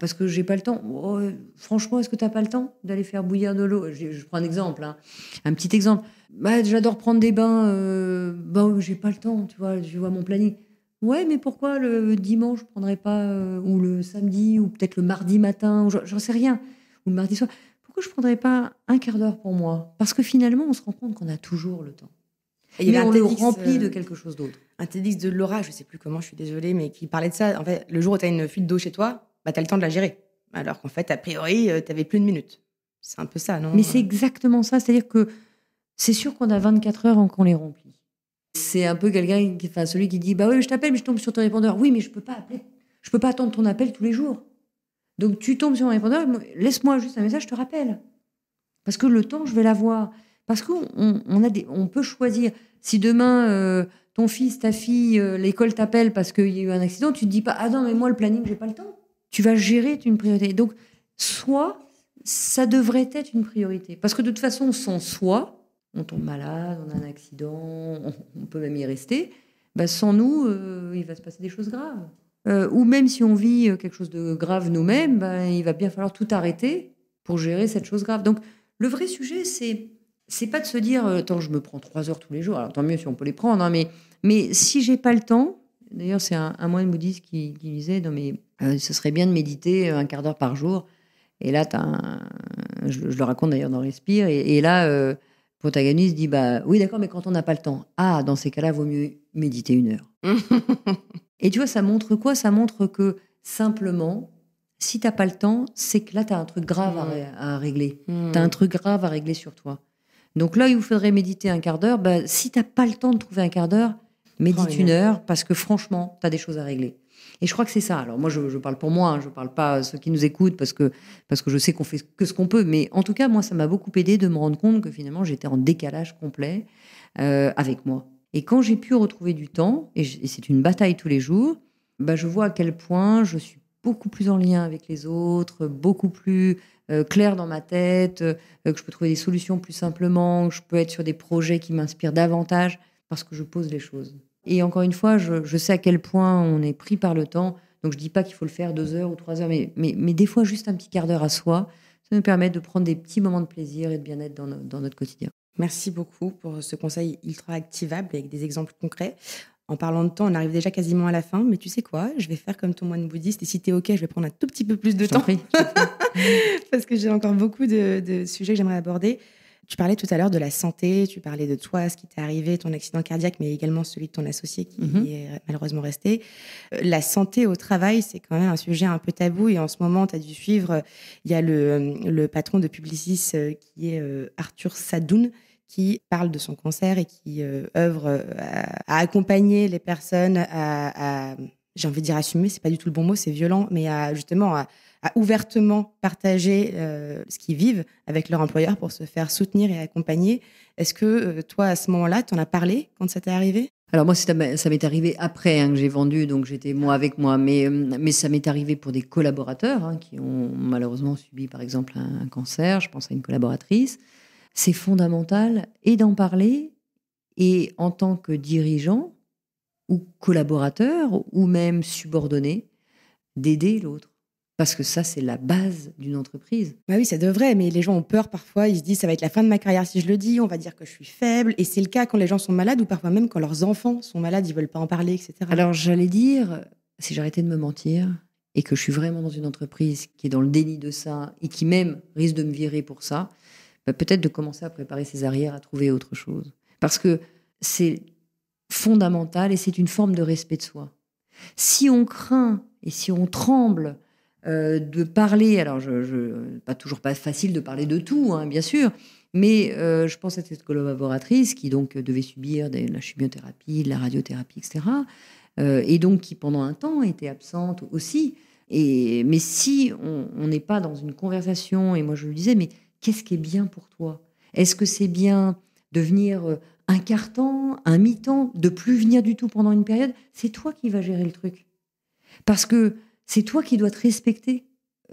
[SPEAKER 2] parce que j'ai pas le temps. Oh, franchement, est-ce que tu n'as pas le temps d'aller faire bouillir de l'eau? Je prends un exemple, un petit exemple. J'adore prendre des bains. J'ai pas le temps, tu vois. Je vois mon planning. Ouais, mais pourquoi le dimanche je prendrais pas ou le samedi ou peut-être le mardi matin ou j'en sais rien ou le mardi soir. Pourquoi je prendrais pas un quart d'heure pour moi? Parce que finalement, on se rend compte qu'on a toujours le temps. Mais on le remplit de quelque chose d'autre.
[SPEAKER 1] Un TEDx de Laura, je sais plus comment, je suis désolée, mais qui parlait de ça. En fait, le jour où tu as une fuite d'eau chez toi, tu as le temps de la gérer. Alors qu'en fait, a priori, tu avais plus de minutes. C'est un peu ça, non?
[SPEAKER 2] Mais c'est exactement ça. C'est-à-dire que c'est sûr qu'on a 24 heures en qu'on les remplit. C'est un peu celui qui dit oui, je t'appelle, mais je tombe sur ton répondeur. Oui, mais je peux pas appeler. Je peux pas attendre ton appel tous les jours. Donc tu tombes sur mon répondeur, laisse-moi juste un message, je te rappelle. Parce que le temps, je vais l'avoir. Parce qu'on peut choisir. Si demain, ton fils, ta fille, l'école t'appelle parce qu'il y a eu un accident, tu te dis pas ah non, mais moi, le planning, j'ai pas le temps. Tu vas gérer une priorité. Donc, soit, ça devrait être une priorité. Parce que de toute façon, sans soi, on tombe malade, on a un accident, on peut même y rester. Sans nous, il va se passer des choses graves. Ou même si on vit quelque chose de grave nous-mêmes, il va bien falloir tout arrêter pour gérer cette chose grave. Donc, le vrai sujet, c'est pas de se dire attends, je me prends 3 heures tous les jours. Alors, tant mieux si on peut les prendre, mais si j'ai pas le temps, d'ailleurs, c'est un moine bouddhiste qui disait ce serait bien de méditer un quart d'heure par jour. Et là, je le raconte d'ailleurs dans Respire. Et là, le protagoniste dit oui, d'accord, mais quand on n'a pas le temps, dans ces cas-là, vaut mieux méditer 1 heure. Et tu vois, ça montre quoi? Ça montre que simplement, si t'as pas le temps, c'est que là, tu as un truc grave à régler. Tu as un truc grave à régler sur toi. Donc là, il vous faudrait méditer un quart d'heure. Si t'as pas le temps de trouver un quart d'heure, médite 1 heure parce que franchement, tu as des choses à régler. Et je crois que c'est ça. Alors moi, je parle pour moi, hein, je parle pas à ceux qui nous écoutent parce que je sais qu'on fait que ce qu'on peut. Mais en tout cas, moi, ça m'a beaucoup aidé de me rendre compte que finalement, j'étais en décalage complet avec moi. Et quand j'ai pu retrouver du temps, et c'est une bataille tous les jours, je vois à quel point je suis beaucoup plus en lien avec les autres, beaucoup plus clair dans ma tête, que je peux trouver des solutions plus simplement, que je peux être sur des projets qui m'inspirent davantage parce que je pose les choses. Et encore une fois, je sais à quel point on est pris par le temps. Donc, je ne dis pas qu'il faut le faire 2 heures ou 3 heures, mais des fois, juste un petit quart d'heure à soi, ça nous permet de prendre des petits moments de plaisir et de bien-être dans notre quotidien.
[SPEAKER 1] Merci beaucoup pour ce conseil ultra activable avec des exemples concrets. En parlant de temps, on arrive déjà quasiment à la fin, mais tu sais quoi, je vais faire comme ton moine bouddhiste et si t'es OK, je vais prendre un tout petit peu plus de temps parce que j'ai encore beaucoup de sujets que j'aimerais aborder. Tu parlais tout à l'heure de la santé, tu parlais de toi, ce qui t'est arrivé, ton accident cardiaque, mais également celui de ton associé qui est malheureusement resté. La santé au travail, c'est quand même un sujet un peu tabou et en ce moment, tu as dû suivre, il y a le patron de Publicis qui est Arthur Sadoun, qui parle de son cancer et qui œuvre à accompagner les personnes à j'ai envie de dire assumer, c'est pas du tout le bon mot, c'est violent, mais justement à ouvertement partager ce qu'ils vivent avec leur employeur pour se faire soutenir et accompagner. Est-ce que toi, à ce moment-là, tu en as parlé quand ça t'est arrivé ?
[SPEAKER 2] Alors moi, ça m'est arrivé après que j'ai vendu, donc j'étais moi avec moi. Mais ça m'est arrivé pour des collaborateurs qui ont malheureusement subi, par exemple, un cancer. Je pense à une collaboratrice. C'est fondamental et d'en parler et en tant que dirigeant ou collaborateur ou même subordonné, d'aider l'autre. Parce que ça, c'est la base d'une entreprise.
[SPEAKER 1] Bah oui, ça devrait, mais les gens ont peur parfois. Ils se disent, ça va être la fin de ma carrière si je le dis, on va dire que je suis faible. Et c'est le cas quand les gens sont malades ou parfois même quand leurs enfants sont malades, ils veulent pas en parler, etc.
[SPEAKER 2] Alors, j'allais dire, si j'arrêtais de me mentir et que je suis vraiment dans une entreprise qui est dans le déni de ça et qui même risque de me virer pour ça, peut-être de commencer à préparer ses arrières, à trouver autre chose. Parce que c'est fondamental et c'est une forme de respect de soi. Si on craint et si on tremble de parler, alors toujours pas facile de parler de tout, bien sûr, mais je pense à cette collaboratrice qui donc devait subir de la chimiothérapie, de la radiothérapie, etc. Et donc qui pendant un temps était absente aussi. Mais si on n'est pas dans une conversation, et moi je lui disais, mais qu'est-ce qui est bien pour toi ? Est-ce que c'est bien de venir un quart-temps, un mi-temps, de plus venir du tout pendant une période ? C'est toi qui vas gérer le truc. Parce que c'est toi qui dois te respecter.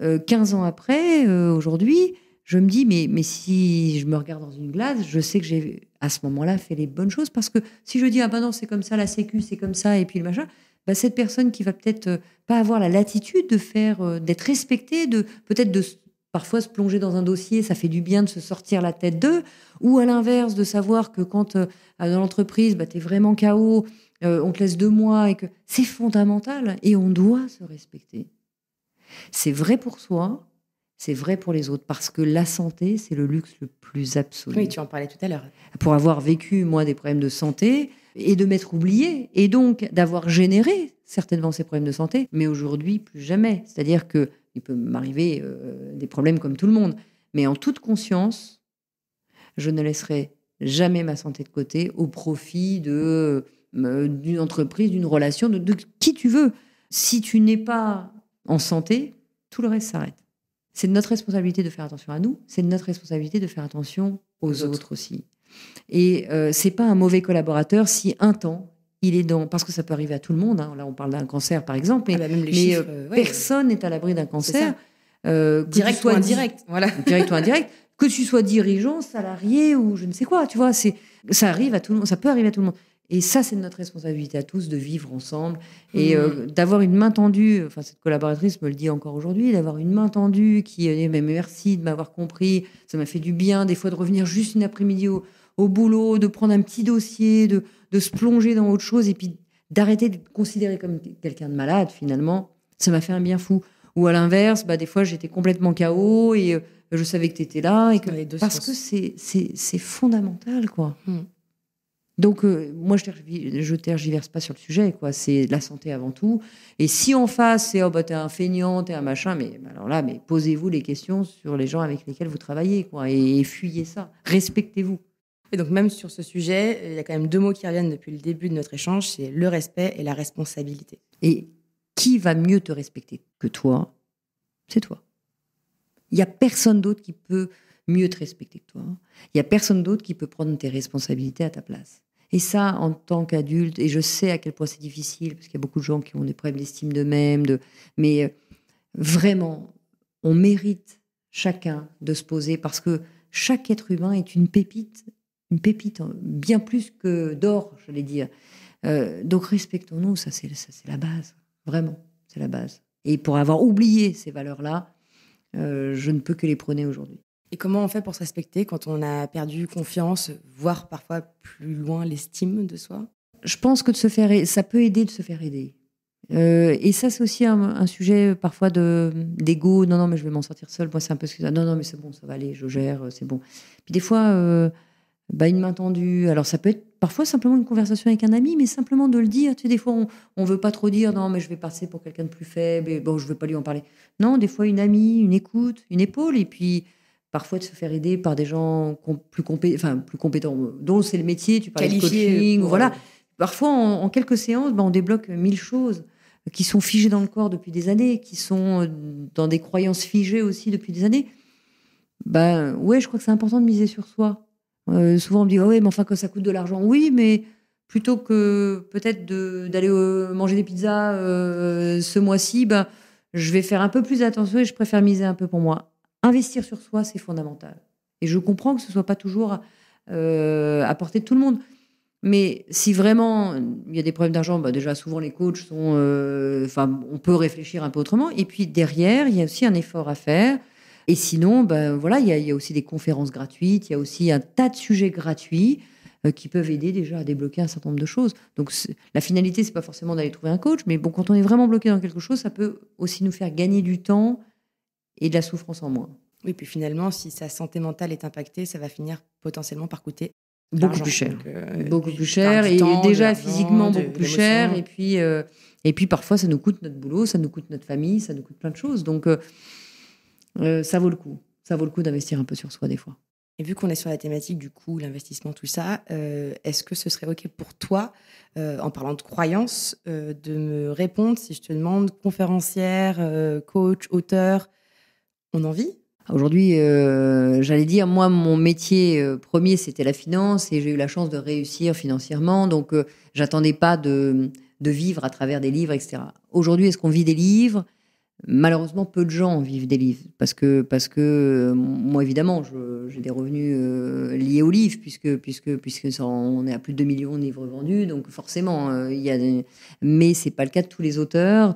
[SPEAKER 2] 15 ans après, aujourd'hui, je me dis, mais si je me regarde dans une glace, je sais que j'ai, à ce moment-là, fait les bonnes choses. Parce que si je dis, non, c'est comme ça, la sécu, c'est comme ça, et puis le machin, cette personne qui va peut-être pas avoir la latitude de faire, d'être respectée, peut-être de parfois se plonger dans un dossier, ça fait du bien de se sortir la tête d'eux, ou à l'inverse, de savoir que quand dans l'entreprise, tu es vraiment KO, on te laisse 2 mois, et que c'est fondamental, et on doit se respecter. C'est vrai pour soi, c'est vrai pour les autres, parce que la santé, c'est le luxe le plus absolu.
[SPEAKER 1] Oui, tu en parlais tout à l'heure.
[SPEAKER 2] Pour avoir vécu, moi, des problèmes de santé, et de m'être oubliée, et donc d'avoir généré certainement ces problèmes de santé, mais aujourd'hui, plus jamais. C'est-à-dire que il peut m'arriver des problèmes comme tout le monde. Mais en toute conscience, je ne laisserai jamais ma santé de côté au profit d'une entreprise, d'une relation, de qui tu veux. Si tu n'es pas en santé, tout le reste s'arrête. C'est de notre responsabilité de faire attention à nous. C'est de notre responsabilité de faire attention aux autres aussi. Et c'est pas un mauvais collaborateur si un temps, il est dans... Parce que ça peut arriver à tout le monde. Là, on parle d'un cancer, par exemple. Mais personne n'est à l'abri d'un cancer.
[SPEAKER 1] Direct ou indirect. Voilà.
[SPEAKER 2] Direct ou indirect. Que tu sois dirigeant, salarié ou je ne sais quoi. Tu vois, ça arrive à tout le monde. Ça peut arriver à tout le monde. Et ça, c'est de notre responsabilité à tous de vivre ensemble et d'avoir une main tendue. Enfin, cette collaboratrice me le dit encore aujourd'hui, d'avoir une main tendue qui dit mais merci de m'avoir compris. Ça m'a fait du bien, des fois, de revenir juste une après-midi au boulot, de prendre un petit dossier, de se plonger dans autre chose et puis d'arrêter de considérer comme quelqu'un de malade, finalement. Ça m'a fait un bien fou. Ou à l'inverse, des fois, j'étais complètement KO et je savais que tu étais là. Et parce que c'est fondamental, quoi. Donc, moi, je tergiverse pas sur le sujet, quoi. C'est la santé avant tout. Et si en face, c'est t'es un feignant, t'es un machin, mais posez-vous les questions sur les gens avec lesquels vous travaillez, quoi. Et fuyez ça. Respectez-vous.
[SPEAKER 1] Et donc, même sur ce sujet, il y a quand même 2 mots qui reviennent depuis le début de notre échange, c'est le respect et la responsabilité.
[SPEAKER 2] Et Qui va mieux te respecter que toi? C'est toi. Il n'y a personne d'autre qui peut mieux te respecter que toi. Il n'y a personne d'autre qui peut prendre tes responsabilités à ta place. Et ça, en tant qu'adulte, et je sais à quel point c'est difficile, parce qu'il y a beaucoup de gens qui ont des problèmes d'estime d'eux-mêmes, mais vraiment, on mérite chacun de se poser, parce que chaque être humain est une pépite bien plus que d'or, j'allais dire. Donc respectons-nous, ça c'est la base, vraiment, c'est la base. Et pour avoir oublié ces valeurs-là, je ne peux que les prôner aujourd'hui.
[SPEAKER 1] Et comment on fait pour se respecter quand on a perdu confiance, voire parfois plus loin l'estime de soi?
[SPEAKER 2] Je pense que ça peut aider de se faire aider. Et ça, c'est aussi un sujet parfois d'ego. Non, mais je vais m'en sortir seule. Moi, c'est un peu ce que ça. Non, mais c'est bon, ça va aller, je gère, c'est bon. Puis des fois, une main tendue. Alors, ça peut être parfois simplement une conversation avec un ami, mais simplement de le dire. Tu sais, des fois, on veut pas trop dire, non, mais je vais passer pour quelqu'un de plus faible. Et bon, je vais pas lui en parler. Non, des fois, une amie, une écoute, une épaule. Et puis, parfois, de se faire aider par des gens plus compétents, dont c'est le métier. Tu parlais de coaching, voilà. Parfois, en quelques séances, on débloque 1000 choses qui sont figées dans le corps depuis des années, qui sont dans des croyances figées aussi depuis des années. Ouais, je crois que c'est important de miser sur soi. Souvent, on me dit, oh, ouais, mais enfin, que ça coûte de l'argent. Oui, mais plutôt que peut-être d'aller manger des pizzas ce mois-ci, je vais faire un peu plus attention et je préfère miser un peu pour moi. Investir sur soi, c'est fondamental. Et je comprends que ce ne soit pas toujours à portée de tout le monde. Mais si vraiment il y a des problèmes d'argent, déjà souvent les coachs sont, on peut réfléchir un peu autrement. Et puis derrière, il y a aussi un effort à faire. Et sinon, voilà, il y a aussi des conférences gratuites, il y a aussi un tas de sujets gratuits qui peuvent aider déjà à débloquer un certain nombre de choses. Donc la finalité, c'est pas forcément d'aller trouver un coach, mais bon, quand on est vraiment bloqué dans quelque chose, ça peut aussi nous faire gagner du temps et de la souffrance en moins.
[SPEAKER 1] Oui, puis finalement, si sa santé mentale est impactée, ça va finir potentiellement par coûter
[SPEAKER 2] beaucoup plus cher. Beaucoup plus cher et déjà physiquement beaucoup plus cher. Et puis parfois, ça nous coûte notre boulot, ça nous coûte notre famille, ça nous coûte plein de choses. Donc, ça vaut le coup. Ça vaut le coup d'investir un peu sur soi des fois.
[SPEAKER 1] Et vu qu'on est sur la thématique du coût, l'investissement, tout ça, est-ce que ce serait OK pour toi, en parlant de croyances, de me répondre si je te demande conférencière, coach, auteur, on en vit?
[SPEAKER 2] Aujourd'hui, j'allais dire, moi, mon métier premier, c'était la finance et j'ai eu la chance de réussir financièrement. Donc, j'attendais pas de vivre à travers des livres, etc. Aujourd'hui, est-ce qu'on vit des livres ? Malheureusement, peu de gens vivent des livres parce que moi, évidemment, j'ai des revenus liés aux livres puisque on est à plus de 2 millions de livres vendus. Donc, forcément, mais c'est pas le cas de tous les auteurs.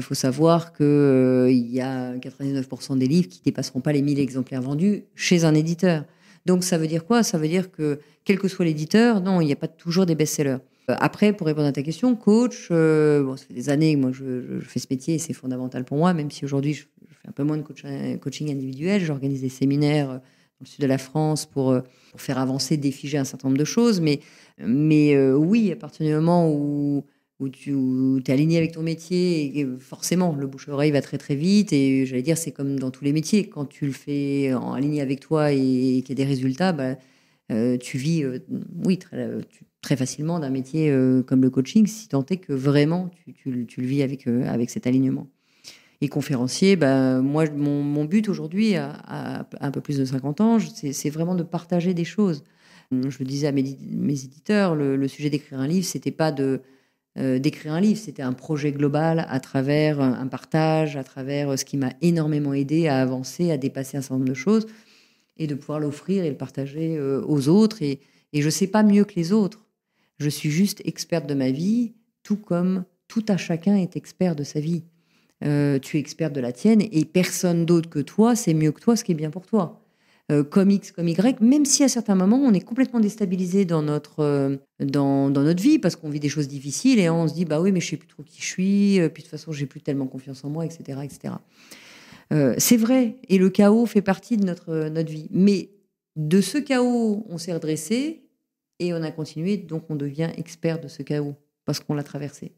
[SPEAKER 2] Faut savoir qu'il y a 99% des livres qui ne dépasseront pas les 1000 exemplaires vendus chez un éditeur. Donc ça veut dire quoi? Ça veut dire que, quel que soit l'éditeur, non, il n'y a pas toujours des best-sellers. Après, pour répondre à ta question, coach, ça fait des années que moi je fais ce métier et c'est fondamental pour moi, même si aujourd'hui je fais un peu moins de coaching individuel. J'organise des séminaires dans le sud de la France pour faire avancer, défiger un certain nombre de choses. Mais oui, à partir du moment où tu es aligné avec ton métier, et forcément, le bouche-oreille va très très vite. Et j'allais dire, c'est comme dans tous les métiers. Quand tu le fais en aligné avec toi et qu'il y a des résultats, tu vis très facilement d'un métier comme le coaching, si tant est que vraiment tu le vis avec cet alignement. Et conférencier, moi, mon but aujourd'hui, à un peu plus de 50 ans, c'est vraiment de partager des choses. Je le disais à mes éditeurs, le sujet d'écrire un livre, c'était pas d'écrire un livre, c'était un projet global à travers un partage, à travers ce qui m'a énormément aidé à avancer, à dépasser un certain nombre de choses et de pouvoir l'offrir et le partager aux autres. Et je ne sais pas mieux que les autres. Je suis juste experte de ma vie, tout comme tout à chacun est expert de sa vie. Tu es experte de la tienne et personne d'autre que toi sait mieux que toi ce qui est bien pour toi. Comme X, comme Y, même si à certains moments, on est complètement déstabilisé dans notre vie parce qu'on vit des choses difficiles et on se dit, oui, mais je ne sais plus trop qui je suis, puis de toute façon, je n'ai plus tellement confiance en moi, etc. etc. C'est vrai, et le chaos fait partie de notre vie. Mais de ce chaos, on s'est redressé et on a continué, donc on devient expert de ce chaos parce qu'on l'a traversé.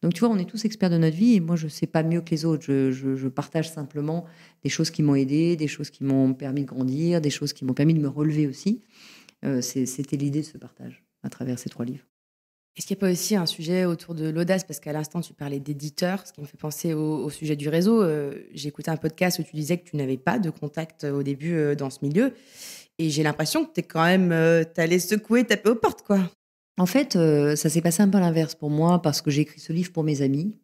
[SPEAKER 2] Donc, tu vois, on est tous experts de notre vie et moi, je ne sais pas mieux que les autres. Je partage simplement des choses qui m'ont aidé, des choses qui m'ont permis de grandir, des choses qui m'ont permis de me relever aussi. C'était l'idée de ce partage à travers ces 3 livres.
[SPEAKER 1] Est-ce qu'il n'y a pas aussi un sujet autour de l'audace? Parce qu'à l'instant, tu parlais d'éditeurs, ce qui me fait penser au sujet du réseau. J'ai écouté un podcast où tu disais que tu n'avais pas de contact au début dans ce milieu. Et j'ai l'impression que tu es quand même t'allais secouer, taper aux portes, quoi.
[SPEAKER 2] En fait, ça s'est passé un peu à l'inverse pour moi parce que j'ai écrit ce livre pour mes amis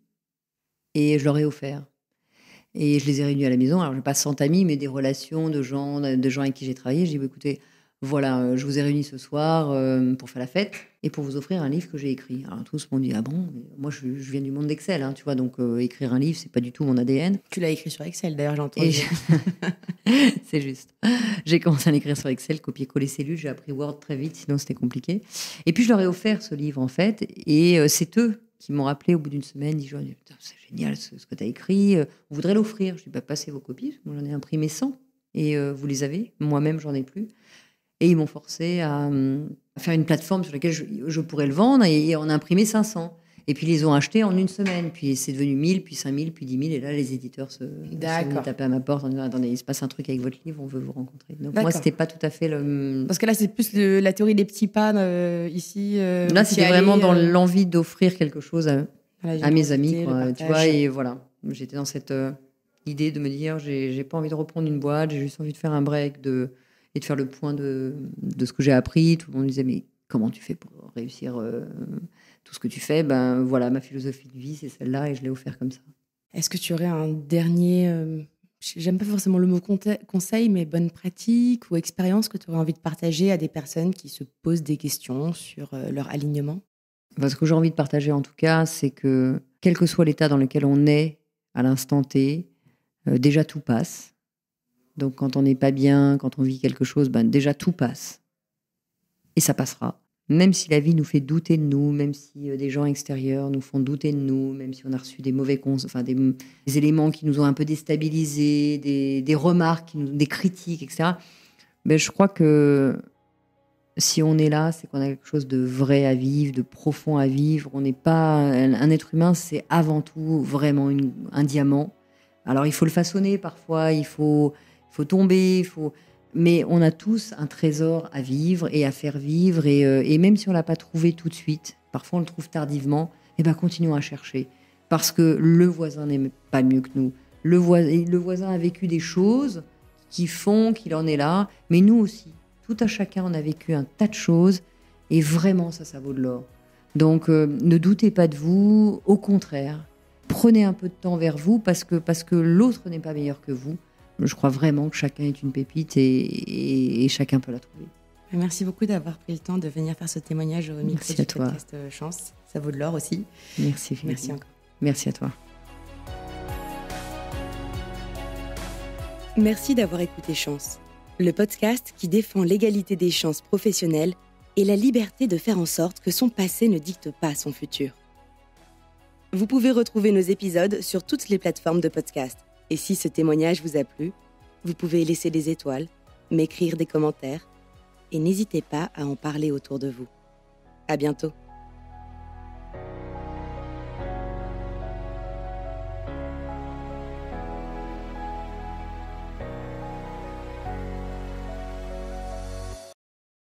[SPEAKER 2] et je leur ai offert. Et je les ai réunis à la maison. Alors, je n'ai pas 100 amis, mais des relations de gens avec qui j'ai travaillé. J'ai dit, écoutez, voilà, je vous ai réunis ce soir pour faire la fête et pour vous offrir un livre que j'ai écrit. Alors, tous m'ont dit, ah bon? Moi, je viens du monde d'Excel, tu vois, donc écrire un livre, c'est pas du tout mon ADN.
[SPEAKER 1] Tu l'as écrit sur Excel, d'ailleurs, j'ai entendu.
[SPEAKER 2] C'est juste. J'ai commencé à l'écrire sur Excel, copier-coller cellules. J'ai appris Word très vite, sinon c'était compliqué. Et puis, je leur ai offert ce livre, en fait. Et c'est eux qui m'ont rappelé au bout d'une semaine. Ils disent, c'est génial ce que tu as écrit. On voudrait l'offrir. Je dis, passez vos copies. Moi, j'en ai imprimé 100. Et vous les avez. Moi-même, j'en ai plus. Et ils m'ont forcé à faire une plateforme sur laquelle je pourrais le vendre. Et on a imprimé 500. Et puis, ils les ont achetés en une semaine. Puis, c'est devenu 1000, puis 5000, puis 10 000. Et là, les éditeurs se sont tapés à ma porte en disant, attendez, il se passe un truc avec votre livre, on veut vous rencontrer. Donc, moi, c'était pas tout à fait le...
[SPEAKER 1] Parce que là, c'est plus la théorie des petits pas ici.
[SPEAKER 2] Là, c'était vraiment dans l'envie d'offrir quelque chose à mes amis, quoi, tu vois. Et voilà, j'étais dans cette idée de me dire, j'ai pas envie de reprendre une boîte, j'ai juste envie de faire un break et de faire le point de ce que j'ai appris. Tout le monde me disait, mais comment tu fais pour réussir tout ce que tu fais? Ben voilà, ma philosophie de vie, c'est celle-là et je l'ai offert comme ça.
[SPEAKER 1] Est-ce que tu aurais un dernier, j'aime pas forcément le mot conseil, mais bonne pratique ou expérience que tu aurais envie de partager à des personnes qui se posent des questions sur leur alignement?
[SPEAKER 2] Ce que j'ai envie de partager en tout cas, c'est que quel que soit l'état dans lequel on est à l'instant T, déjà tout passe. Donc quand on n'est pas bien, quand on vit quelque chose, déjà tout passe. Et ça passera. Même si la vie nous fait douter de nous, même si des gens extérieurs nous font douter de nous, même si on a reçu des mauvais des éléments qui nous ont un peu déstabilisés, des remarques, des critiques, etc. Je crois que si on est là, c'est qu'on a quelque chose de vrai à vivre, de profond à vivre. On n'est pas un être humain, c'est avant tout vraiment un diamant. Alors il faut le façonner parfois, il faut tomber, mais on a tous un trésor à vivre et à faire vivre. Et même si on l'a pas trouvé tout de suite, parfois on le trouve tardivement. Continuons à chercher, parce que le voisin n'est pas mieux que nous. Le voisin a vécu des choses qui font qu'il en est là, mais nous aussi. Tout à chacun, on a vécu un tas de choses et vraiment, ça vaut de l'or. Donc, ne doutez pas de vous, au contraire, prenez un peu de temps vers vous parce que l'autre n'est pas meilleur que vous. Je crois vraiment que chacun est une pépite et chacun peut la trouver.
[SPEAKER 1] Merci beaucoup d'avoir pris le temps de venir faire ce témoignage au micro du podcast Chance. Ça vaut de l'or aussi.
[SPEAKER 2] Merci Philippe.
[SPEAKER 1] Merci encore.
[SPEAKER 2] Merci à toi.
[SPEAKER 1] Merci d'avoir écouté Chance, le podcast qui défend l'égalité des chances professionnelles et la liberté de faire en sorte que son passé ne dicte pas son futur. Vous pouvez retrouver nos épisodes sur toutes les plateformes de podcast. Et si ce témoignage vous a plu, vous pouvez laisser des étoiles, m'écrire des commentaires et n'hésitez pas à en parler autour de vous. À bientôt.